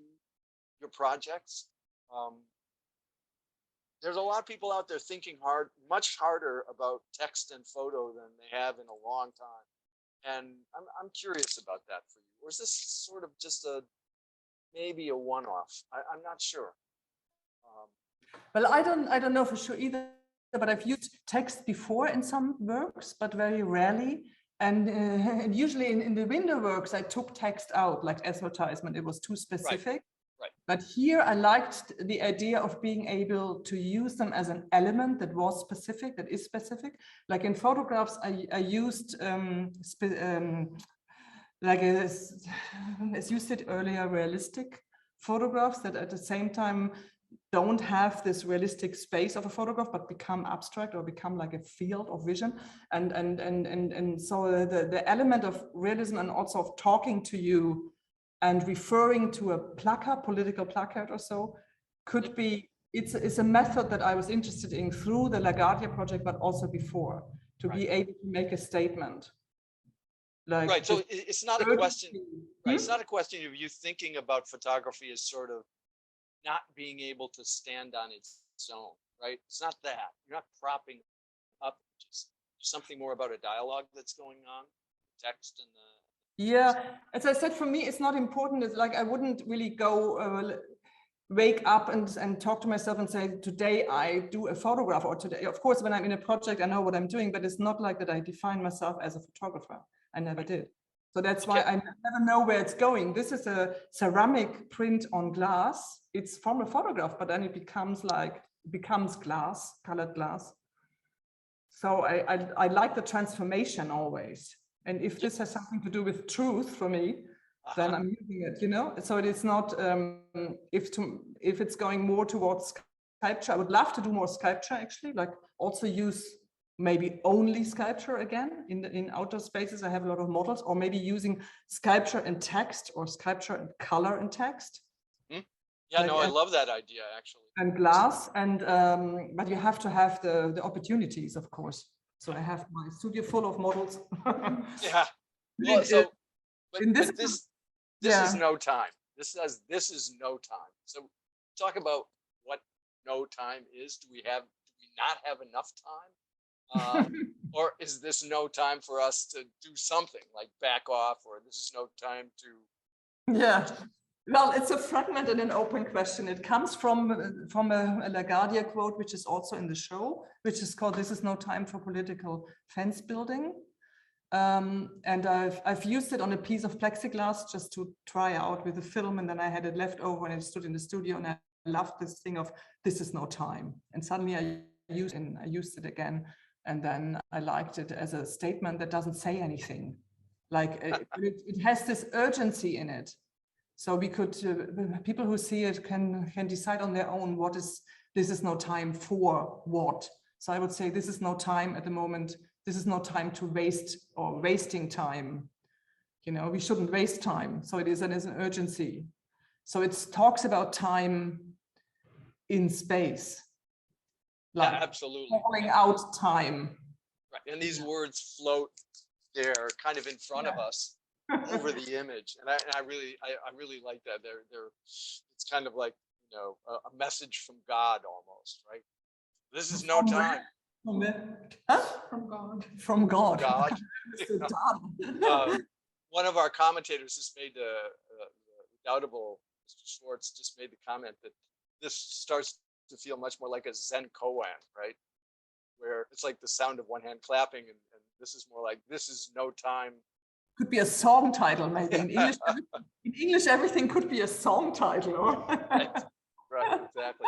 your projects? There's a lot of people out there thinking much harder about text and photo than they have in a long time. And I'm curious about that for you. Or is this sort of just maybe a one-off? I'm not sure.
Well, I don't know for sure either, but I've used text before in some works, but very rarely. And usually in the window works, I took text out, like advertisement. It was too specific.
Right.
But here I liked the idea of being able to use them as an element that was specific, that is specific. Like in photographs, I used, like as you said earlier, realistic photographs that at the same time don't have this realistic space of a photograph, but become abstract or become like a field of vision. And so the element of realism and also of talking to you and referring to a placard, political placard or so, could be, it's a method that I was interested in through the LaGuardia project, but also before, to be able to make a statement. Like
right. So it's not a question, right? It's
Hmm?
not a question of you thinking about photography as sort of not being able to stand on its own, right? It's not that. You're not propping up, just something more about a dialogue that's going on, text and the.
Yeah, as I said, for me, it's not important. It's like I wouldn't really go wake up and talk to myself and say, today I do a photograph, or today, of course, when I'm in a project, I know what I'm doing, but it's not like that I define myself as a photographer. I never did. So that's why I never know where it's going. This is a ceramic print on glass. It's from a photograph, but then it becomes glass, colored glass. So I like the transformation always. And if this has something to do with truth for me, then I'm using it, you know? So it is not, if it's going more towards sculpture, I would love to do more sculpture actually, like also use maybe only sculpture again in outdoor spaces. I have a lot of models, or maybe using sculpture and text, or sculpture and color and text.
Yeah, like, no, I love that idea actually.
And glass, and but you have to have the opportunities, of course. So I have my studio full of models.
Yeah. Well, so but this
yeah.
is no time. This is no time. So talk about what no time is. Do we not have enough time? Or is this no time for us to do something like back off, or this is no time to.
Yeah. Well, it's a fragment and an open question. It comes from a LaGuardia quote, which is also in the show, which is called "This is no time for political fence building." And I've used it on a piece of plexiglass just to try out with a film, and then I had it left over and it stood in the studio, and I loved this thing of "This is no time." And suddenly I used it again, and then I liked it as a statement that doesn't say anything. Like it has this urgency in it. So we could, people who see it can decide on their own this is no time for what. So I would say this is no time at the moment. This is no time to waste, or wasting time. You know, we shouldn't waste time. So it is an urgency. So it talks about time in space.
Like absolutely.
Calling out time.
Right. And these words float there kind of in front of us. Over the image, and I really like that. It's kind of like, you know, a message from God almost, right? This is no time.
From God. From God.
God. One of our commentators just made the redoubtable Mr. Schwartz just made the comment that this starts to feel much more like a Zen koan, right? Where it's like the sound of one hand clapping, and this is more like this is no time.
Could be a song title, maybe. In English, everything could be a song title.
Right, exactly.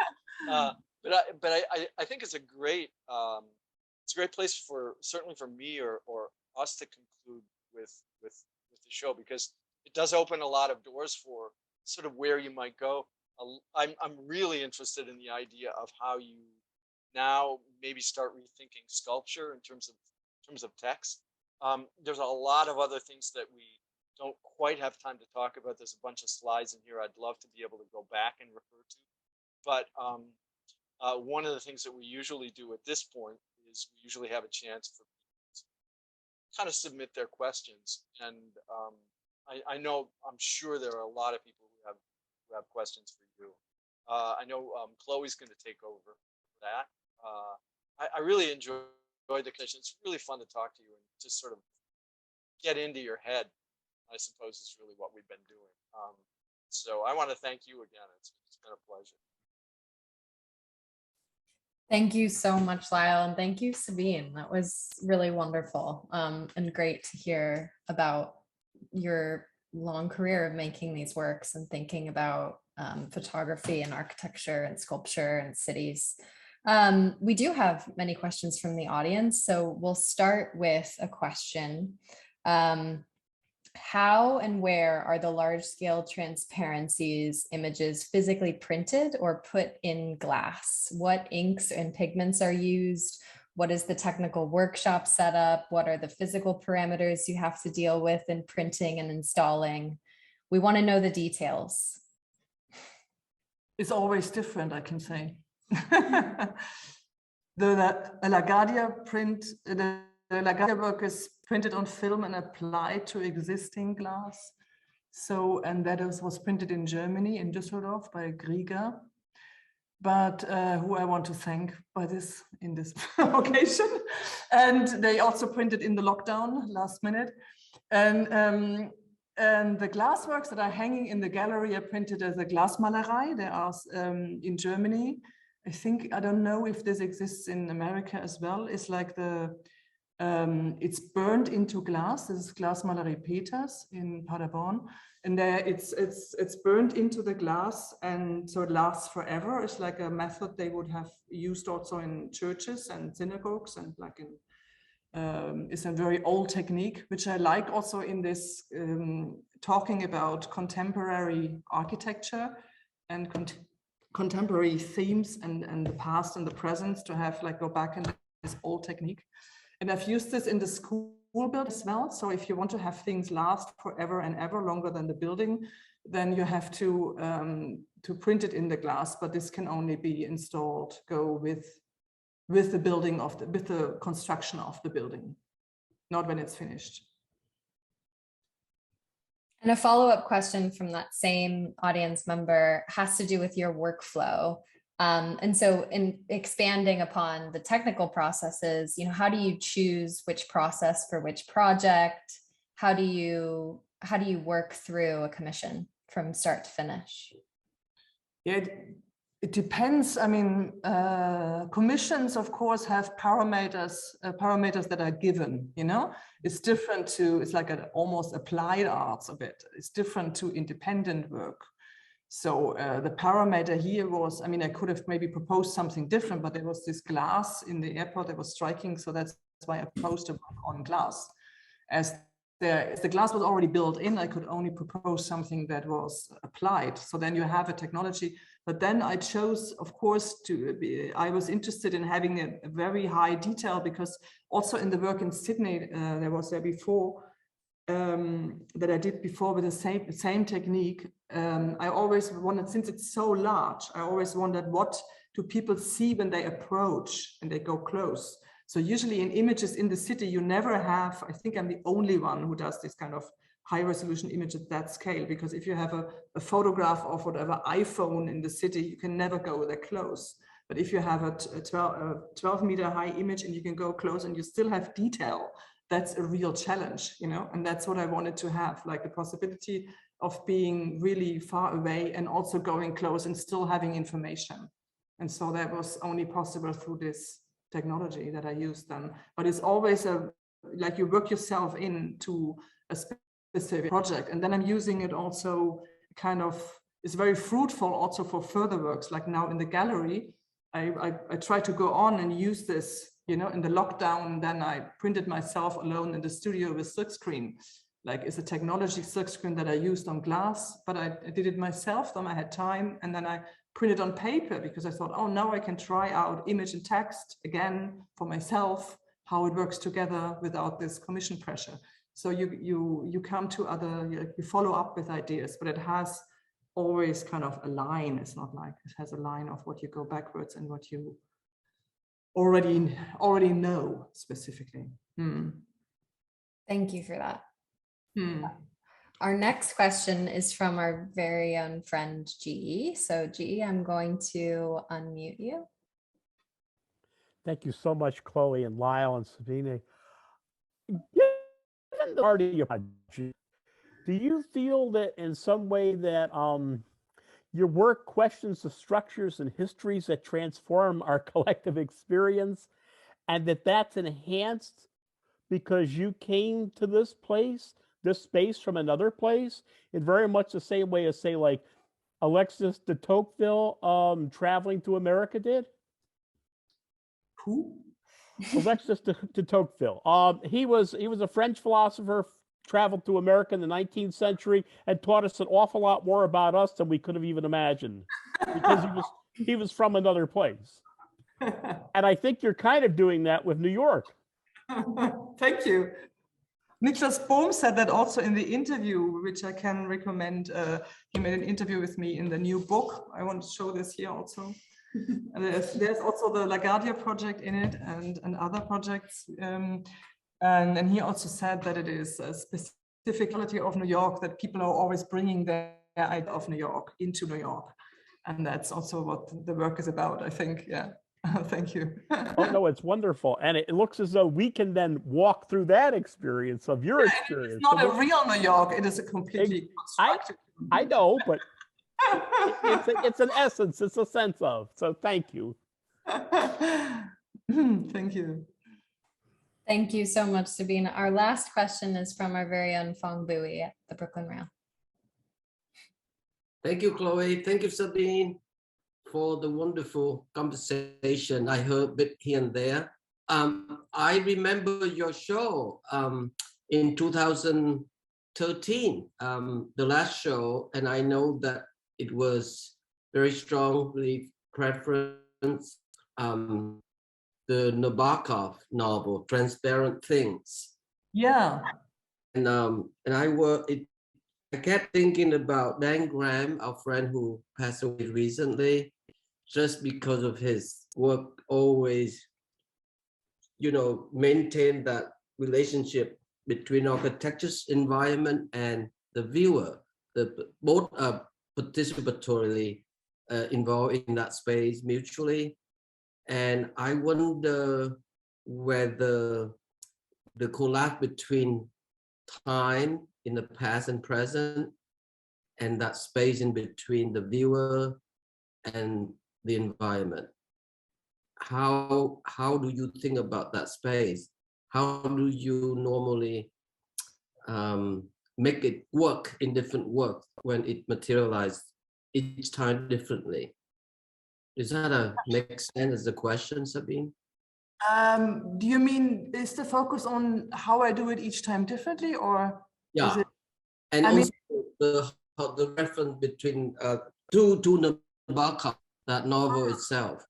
But I think it's a great place for, certainly for me or us, to conclude with the show, because it does open a lot of doors for sort of where you might go. I'm really interested in the idea of how you now maybe start rethinking sculpture in terms of text. There's a lot of other things that we don't quite have time to talk about. There's a bunch of slides in here I'd love to be able to go back and refer to. But one of the things that we usually do at this point is we usually have a chance for people to kind of submit their questions. And I'm sure there are a lot of people who have questions for you. I know Chloe's going to take over for that. I really enjoy the connection. It's really fun to talk to you and just sort of get into your head, I suppose, is really what we've been doing. So I want to thank you again. It's been a pleasure.
Thank you so much, Lyle, and thank you, Sabine. That was really wonderful and great to hear about your long career of making these works and thinking about photography and architecture and sculpture and cities. We do have many questions from the audience, so we'll start with a question. How and where are the large-scale transparencies images physically printed or put in glass? What inks and pigments are used? What is the technical workshop setup? What are the physical parameters you have to deal with in printing and installing? We want to know the details.
It's always different, I can say. The LaGuardia print, the LaGuardia work is printed on film and applied to existing glass. So, and that was printed in Germany, in Düsseldorf by Grieger, but who I want to thank in this occasion. And they also printed in the lockdown last minute. And the glass works that are hanging in the gallery are printed as a Glasmalerei. They are in Germany. I don't know if this exists in America as well. It's like it's burned into glass. This is Glasmalerei Peters in Paderborn, and there it's burned into the glass, and so it lasts forever. It's like a method they would have used also in churches and synagogues, and like it's a very old technique, which I like also in this talking about contemporary architecture and contemporary themes and the past and the present, to have like go back in this old technique. And I've used this in the school build as well. So if you want to have things last forever and ever, longer than the building, then you have to print it in the glass. But this can only be installed, with the building with the construction of the building, not when it's finished.
And a follow-up question from that same audience member has to do with your workflow. And so in expanding upon the technical processes, how do you choose which process for which project? How do you work through a commission from start to finish?
Yeah, it depends. I mean, commissions, of course, have parameters that are given, It's different it's like an almost applied arts a bit. It's different to independent work. So the parameter here was, I mean, I could have maybe proposed something different, but there was this glass in the airport that was striking. So that's why I proposed to work on glass. As the glass was already built in, I could only propose something that was applied. So then you have a technology. But then I chose, of course, I was interested in having a very high detail, because also in the work in Sydney, that I did before with the same technique. I always wondered, since it's so large, I always wondered, what do people see when they approach and they go close? So usually in images in the city, you never have, I think I'm the only one who does this kind of high resolution image at that scale, because if you have a photograph of whatever iPhone in the city, you can never go that close. But if you have a 12 meter high image and you can go close and you still have detail, that's a real challenge, and that's what I wanted to have, like the possibility of being really far away and also going close and still having information. And so that was only possible through this technology that I used then. But it's always like you work yourself into a specific project, and then I'm using it also it's very fruitful also for further works. Like now in the gallery, I try to go on and use this, in the lockdown. Then I printed myself alone in the studio with silkscreen. Like, it's a technology silkscreen that I used on glass, but I did it myself. Then I had time, and then I printed on paper, because I thought, oh, now I can try out image and text again for myself, how it works together without this commission pressure. So you come to you follow up with ideas, but it has always kind of a line. It's not like it has a line of what you go backwards and what you already know specifically.
Thank you for that. Our next question is from our very own friend, G. So G, I'm going to unmute you.
Thank you so much, Chloe and Lyle and Sabine. Given the part of your project, do you feel that in some way that your work questions the structures and histories that transform our collective experience, and that's enhanced because you came to this space from another place, in very much the same way as, say, like Alexis de Tocqueville traveling to America did?
Who?
Alexis de Tocqueville. He was a French philosopher, traveled to America in the 19th century, and taught us an awful lot more about us than we could have even imagined, because he was from another place. And I think you're kind of doing that with New York.
Thank you. Niklas Bohm said that also in the interview, which I can recommend. He made an interview with me in the new book. I want to show this here also. And there's also the LaGuardia project in it, and other projects. And he also said that it is a specific quality of New York, that people are always bringing their idea of New York into New York. And that's also what the work is about, I think. Yeah. Thank you.
Oh, no, it's wonderful. And it looks as though we can then walk through that experience of your experience.
It's not a real New York. It is a completely constructed.
I know, but it's an essence. It's a sense of. So thank you.
Thank you.
Thank you so much, Sabine. Our last question is from our very own Fong Bui at the Brooklyn Rail.
Thank you, Chloe. Thank you, Sabine, for the wonderful conversation. I heard a bit here and there. I remember your show in 2013, the last show, and I know that it was very strongly preference the Nabokov novel, Transparent Things.
Yeah.
And I kept thinking about Dan Graham, our friend who passed away recently, just because of his work, always, maintain that relationship between architecture's environment and the viewer. Both are participatorily involved in that space mutually. And I wonder whether the collapse between time in the past and present, and that space in between the viewer and the environment. How do you think about that space? How do you normally make it work in different works when it materializes each time differently? Does that make sense as a question, Sabine?
Do you mean, is the focus on how I do it each time differently, or?
Yeah, and also the reference between to Nabokov, that novel itself.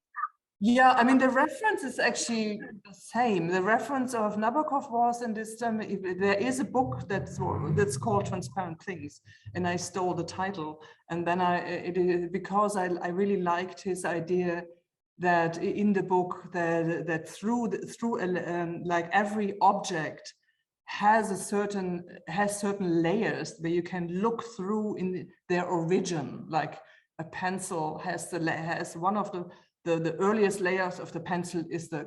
Yeah, I mean, the reference is actually the same. The reference of Nabokov was in this time, there is a book that's called Transparent Things, and I stole the title. And then because I really liked his idea that in the book that through like every object has certain layers where you can look through in their origin. Like a pencil has one of the earliest layers of the pencil is the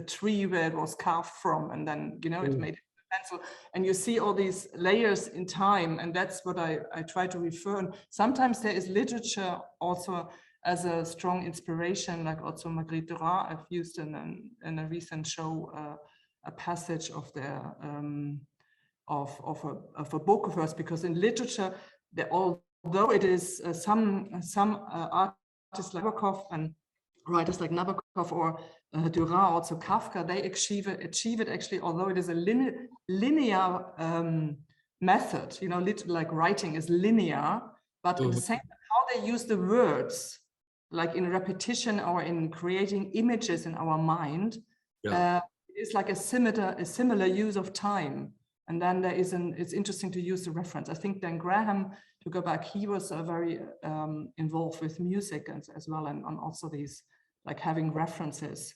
tree where it was carved from, and then it made it a pencil. And you see all these layers in time, and that's what I try to refer. And sometimes there is literature also as a strong inspiration, like also Marguerite Duras. I've used in a recent show a passage of their of a book of hers, because in literature, although it is some artists like Nabokov and writers like Nabokov or Duras, also Kafka, they achieve it actually, although it is a linear method, like writing is linear, but at the same time, how they use the words, like in repetition or in creating images in our mind, it's like a similar use of time. And then it's interesting to use the reference. I think Dan Graham, to go back, he was very involved with music as well, and also these, like having references.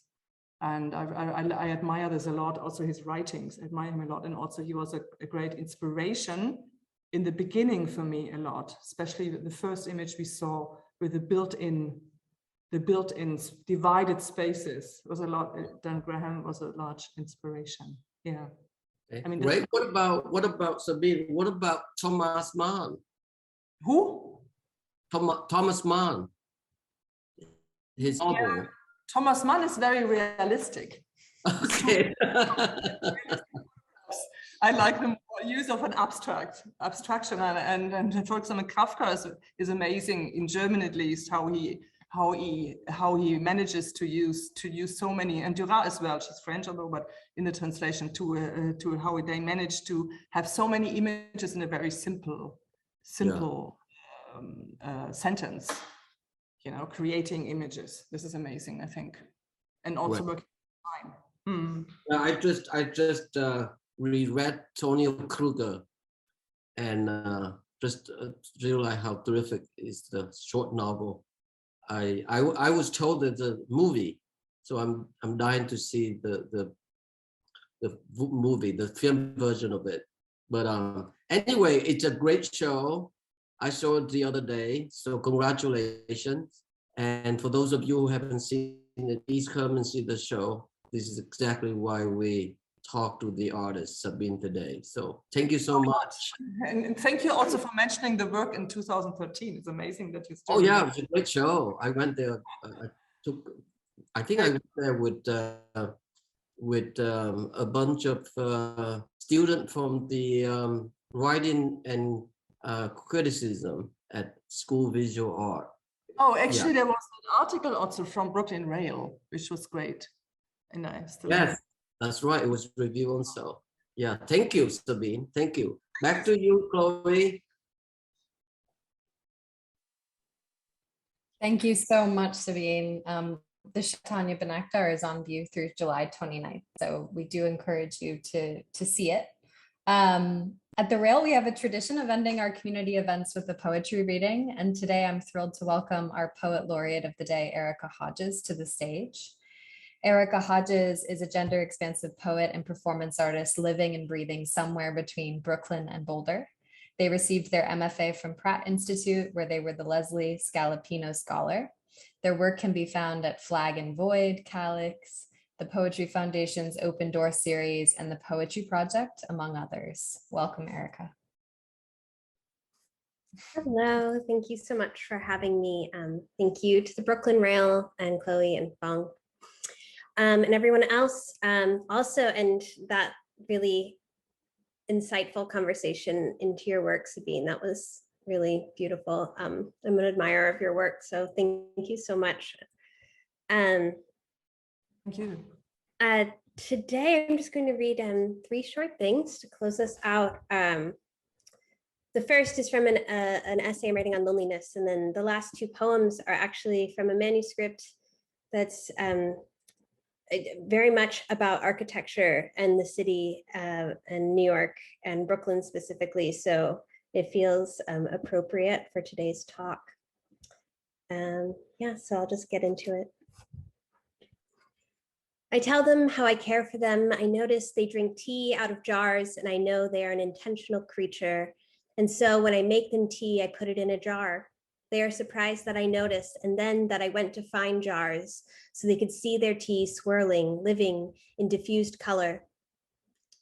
And I admire this a lot, also his writings, I admire him a lot. And also he was a great inspiration in the beginning for me a lot, especially the first image we saw with the built-in divided spaces was a lot. Dan Graham was a large inspiration. Yeah.
Okay.
I mean,
great. What about Sabine? What about Thomas Mann?
Who?
Thomas Mann, his novel.
Yeah. Thomas Mann is very realistic.
Okay.
I like the use of an abstraction, and for example, Kafka is amazing in German, at least, how he manages to use so many, and Duras as well. She's French, although, but in the translation to how they manage to have so many images in a very simple sentence. You know, creating images. This is amazing, I think, and also working time.
I just reread Tonio Kruger, and just realized how terrific is the short novel. I was told that the movie, so I'm dying to see the movie, the film version of it. But anyway, it's a great show. I saw it the other day, so congratulations. And for those of you who haven't seen it, please come and see the show. This is exactly why we talk to the artist Sabine today. So thank you so much.
And thank you also for mentioning the work in 2013. It's amazing that you still.
Oh yeah, it was a great show. I went there. I think I went there with a bunch of students from the writing and criticism at School Visual Art.
Oh, actually, there was an article also from Brooklyn Rail, which was great. And I still.
Yes, that's right. It was reviewed also. Yeah, thank you, Sabine. Thank you. Back to you, Chloe.
Thank you so much, Sabine. The Tanya Benektar is on view through July 29th, so we do encourage you to see it. At the Rail, we have a tradition of ending our community events with a poetry reading, and today I'm thrilled to welcome our Poet Laureate of the day, Erika Hodges, to the stage. Erika Hodges is a gender expansive poet and performance artist living and breathing somewhere between Brooklyn and Boulder. They received their MFA from Pratt Institute, where they were the Leslie Scalapino Scholar. Their work can be found at Flag and Void, Calyx, the Poetry Foundation's Open Door series, and the Poetry Project, among others. Welcome, Erika.
Hello, thank you so much for having me. Thank you to the Brooklyn Rail and Chloe and Fong. And everyone else also, and that really insightful conversation into your work, Sabine. That was really beautiful. I'm an admirer of your work, so thank you so much.
Thank you.
Today, I'm just going to read 3 short things to close us out. The first is from an essay I'm writing on loneliness, and then the last 2 poems are actually from a manuscript that's very much about architecture and the city and New York and Brooklyn specifically. So it feels appropriate for today's talk. Yeah, so I'll just get into it. I tell them how I care for them. I notice they drink tea out of jars, and I know they are an intentional creature. And so when I make them tea, I put it in a jar. They are surprised that I noticed, and then that I went to find jars so they could see their tea swirling, living in diffused color.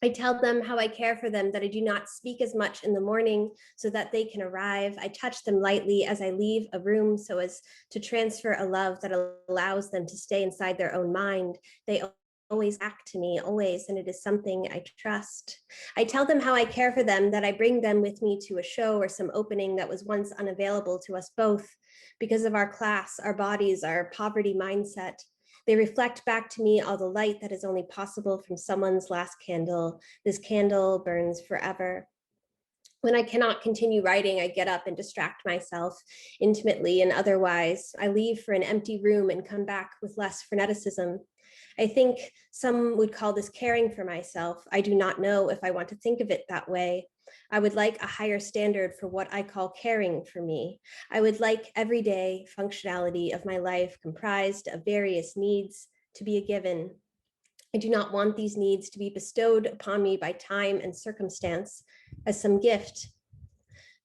I tell them how I care for them, that I do not speak as much in the morning so that they can arrive. I touch them lightly as I leave a room so as to transfer a love that allows them to stay inside their own mind. They always act to me, always, and it is something I trust. I tell them how I care for them, that I bring them with me to a show or some opening that was once unavailable to us both because of our class, our bodies, our poverty mindset. They reflect back to me all the light that is only possible from someone's last candle. This candle burns forever. When I cannot continue writing, I get up and distract myself intimately and otherwise. I leave for an empty room and come back with less freneticism. I think some would call this caring for myself. I do not know if I want to think of it that way. I would like a higher standard for what I call caring for me. I would like everyday functionality of my life comprised of various needs to be a given. I do not want these needs to be bestowed upon me by time and circumstance as some gift.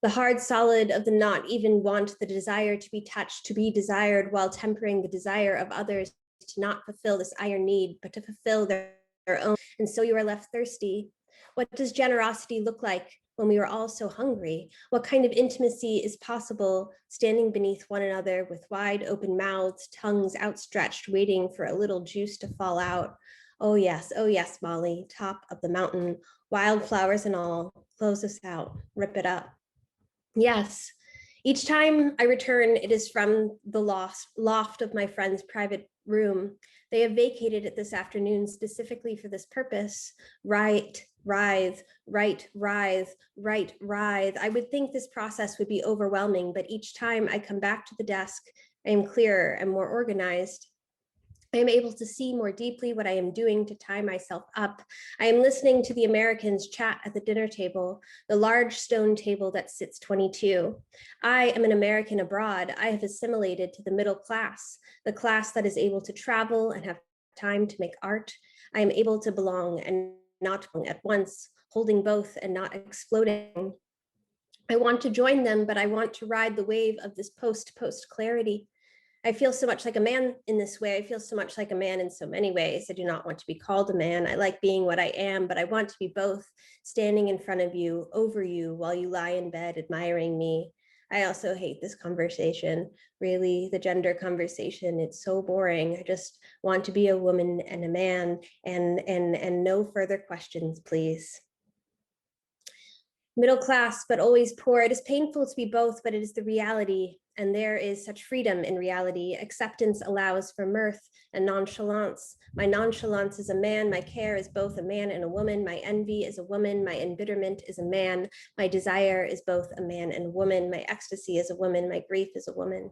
The hard solid of the not even want the desire to be touched, to be desired, while tempering the desire of others to not fulfill this iron need, but to fulfill their own. And so you are left thirsty. What does generosity look like? when we were all so hungry? What kind of intimacy is possible standing beneath one another with wide open mouths, tongues outstretched, waiting for a little juice to fall out? Oh yes, Molly, top of the mountain, wildflowers and all, close us out, rip it up. Yes, each time I return, it is from the loft of my friend's private room. They have vacated it this afternoon specifically for this purpose. Right, writhe, right, writhe, right, writhe. I would think this process would be overwhelming, but each time I come back to the desk, I am clearer and more organized. I am able to see more deeply what I am doing to tie myself up. I am listening to the Americans chat at the dinner table, the large stone table that sits 22. I am an American abroad. I have assimilated to the middle class, the class that is able to travel and have time to make art. I am able to belong and not belong at once, holding both and not exploding. I want to join them, but I want to ride the wave of this post clarity. I feel so much like a man in this way. I feel so much like a man in so many ways. I do not want to be called a man. I like being what I am, but I want to be both, standing in front of you, over you, while you lie in bed admiring me. I also hate this conversation. Really, the gender conversation, it's so boring. I just want to be a woman and a man, and no further questions, please. Middle class, but always poor. It is painful to be both, but it is the reality. And there is such freedom in reality. Acceptance allows for mirth and nonchalance. My nonchalance is a man. My care is both a man and a woman. My envy is a woman. My embitterment is a man. My desire is both a man and a woman. My ecstasy is a woman. My grief is a woman.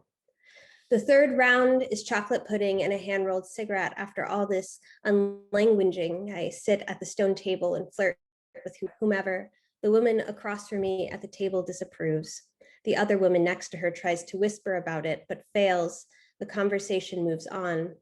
The third round is chocolate pudding and a hand-rolled cigarette. After all this unlanguaging, I sit at the stone table and flirt with whomever. The woman across from me at the table disapproves. The other woman next to her tries to whisper about it, but fails. The conversation moves on.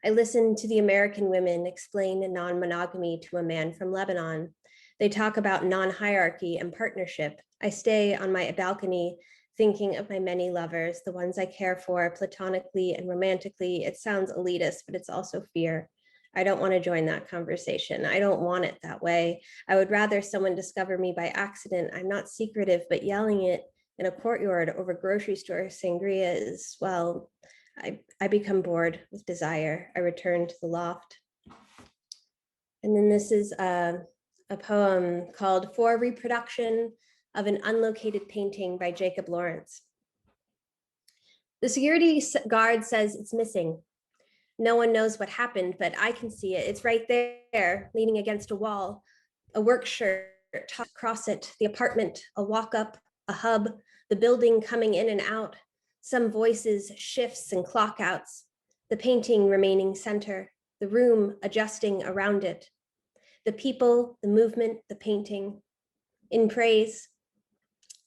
I listen to the American women explain non-monogamy to a man from Lebanon. They talk about non-hierarchy and partnership. I stay on my balcony thinking of my many lovers, the ones I care for platonically and romantically. It sounds elitist, but it's also fear. I don't want to join that conversation. I don't want it that way. I would rather someone discover me by accident. I'm not secretive, but yelling it in a courtyard over grocery store sangria is, well, I become bored with desire. I return to the loft. And then this is a poem called For Reproduction of an Unlocated Painting by Jacob Lawrence. The security guard says it's missing. No one knows what happened, but I can see it. It's right there, leaning against a wall, a work shirt tucked across it, the apartment, a walk-up, a hub, the building coming in and out, some voices, shifts, and clock-outs, the painting remaining center, the room adjusting around it, the people, the movement, the painting. In praise,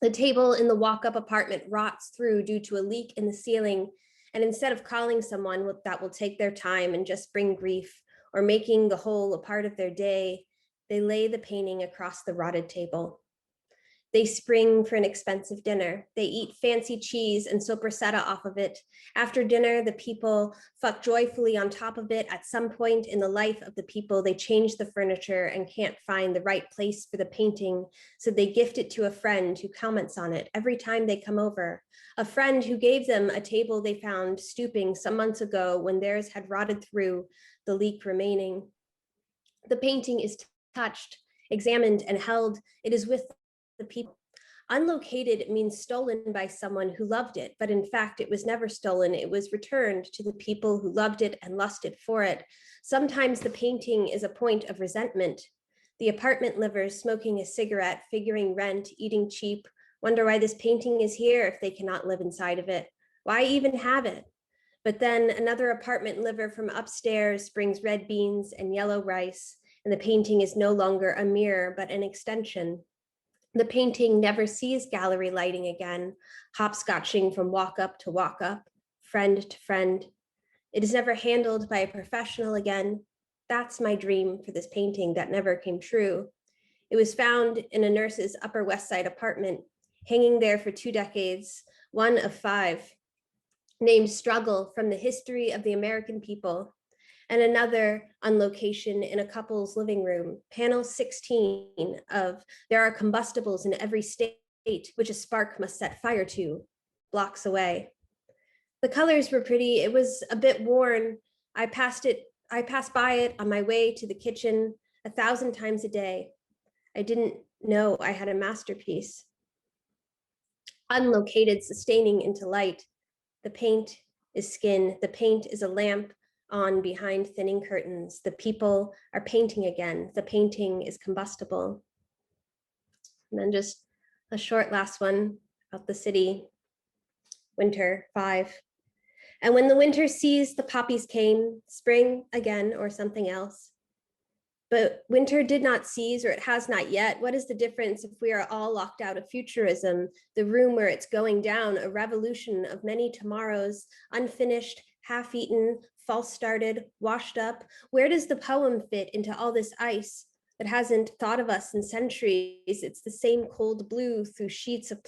the table in the walk-up apartment rots through due to a leak in the ceiling. And instead of calling someone that will take their time and just bring grief or making the whole a part of their day, they lay the painting across the rotted table. They spring for an expensive dinner. They eat fancy cheese and sopressata off of it. After dinner, the people fuck joyfully on top of it. At some point in the life of the people, they change the furniture and can't find the right place for the painting, so they gift it to a friend who comments on it every time they come over. A friend who gave them a table they found stooping some months ago when theirs had rotted through, the leak remaining. The painting is touched, examined, and held. It is with the people. Unlocated means stolen by someone who loved it, but in fact, it was never stolen. It was returned to the people who loved it and lusted for it. Sometimes the painting is a point of resentment. The apartment livers smoking a cigarette, figuring rent, eating cheap, wonder why this painting is here if they cannot live inside of it. Why even have it? But then another apartment liver from upstairs brings red beans and yellow rice, and the painting is no longer a mirror, but an extension. The painting never sees gallery lighting again, hopscotching from walk-up to walk-up, friend to friend. It is never handled by a professional again. That's my dream for this painting that never came true. It was found in a nurse's Upper West Side apartment, hanging there for 2 decades, one of 5, named Struggle from the History of the American People. and another on location in a couple's living room. Panel 16 of "There are combustibles in every state which a spark must set fire to," blocks away. The colors were pretty. It was a bit worn. I passed by it on my way to the kitchen 1,000 times a day. I didn't know I had a masterpiece. Unlocated, sustaining into light. The paint is skin. The paint is a lamp on behind thinning curtains. The people are painting again. The painting is combustible. And then just a short last one about the city. Winter 5. And when the winter ceased, the poppies came, spring again, or something else. But winter did not cease, or it has not yet. What is the difference if we are all locked out of futurism, the room where it's going down, a revolution of many tomorrows, unfinished, half-eaten, false-started, washed up? Where does the poem fit into all this ice that hasn't thought of us in centuries? It's the same cold blue through sheets of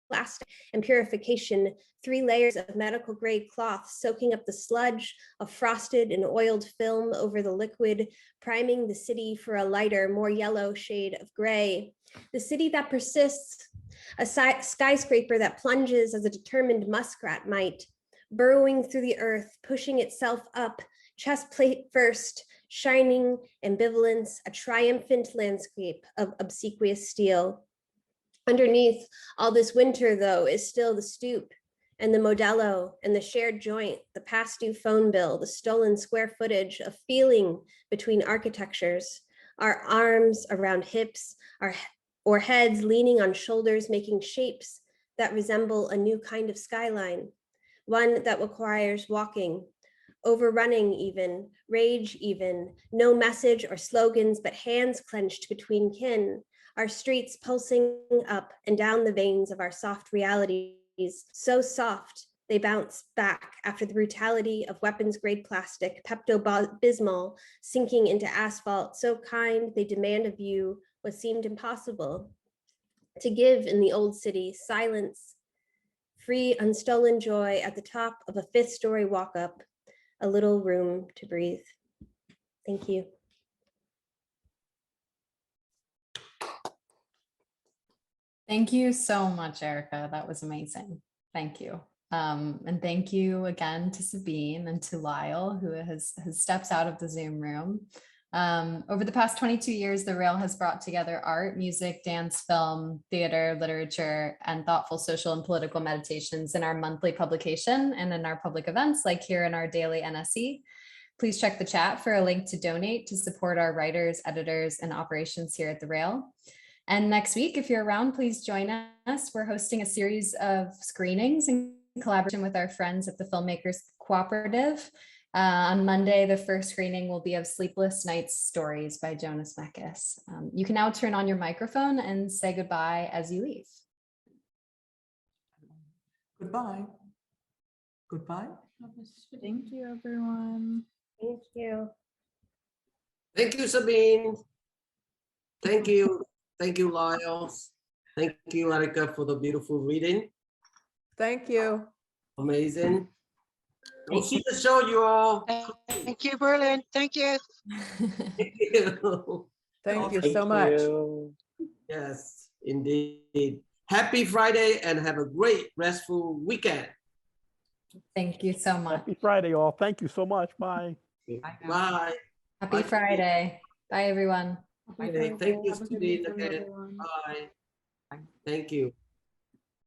plastic and purification, 3 layers of medical grade cloth soaking up the sludge of frosted and oiled film over the liquid, priming the city for a lighter, more yellow shade of gray. The city that persists, a skyscraper that plunges as a determined muskrat might, burrowing through the earth, pushing itself up, chest plate first, shining ambivalence, a triumphant landscape of obsequious steel. Underneath all this winter, though, is still the stoop and the Modelo and the shared joint, the past due phone bill, the stolen square footage of feeling between architectures, our arms around hips, or heads leaning on shoulders, making shapes that resemble a new kind of skyline, one that requires walking, overrunning even, rage even, no message or slogans, but hands clenched between kin, our streets pulsing up and down the veins of our soft realities, so soft they bounce back after the brutality of weapons-grade plastic, Pepto-Bismol sinking into asphalt, so kind they demand of you what seemed impossible. To give in the old city, silence, free, unstolen joy at the top of a 5th-story walk-up, a little room to breathe. Thank you.
Thank you so much, Erika. That was amazing. Thank you. And thank you again to Sabine and to Lyle, who has stepped out of the Zoom room. Over the past 22 years, the Rail has brought together art, music, dance, film, theater, literature, and thoughtful social and political meditations in our monthly publication and in our public events, like here in our daily NSE. Please check the chat for a link to donate to support our writers, editors, and operations here at the Rail. And next week, if you're around, please join us. We're hosting a series of screenings in collaboration with our friends at the Filmmakers Cooperative. On Monday, the first screening will be of Sleepless Nights Stories by Jonas Mekas. You can now turn on your microphone and say goodbye as you leave.
Goodbye. Goodbye.
Thank you, everyone.
Thank you.
Thank you, Sabine. Thank you. Thank you, Lyle. Thank you, Erika, for the beautiful reading.
Thank you.
Amazing. We'll see the show, you all.
Thank you, Berlin. Thank you.
Thank you.
Thank you so much.
Yes, indeed. Happy Friday and have a great restful weekend.
Thank you so much.
Happy Friday, all. Thank you so much. Bye.
Bye.
Happy Friday. Bye, everyone.
Thank you, Sabine, again. Bye. Thank you.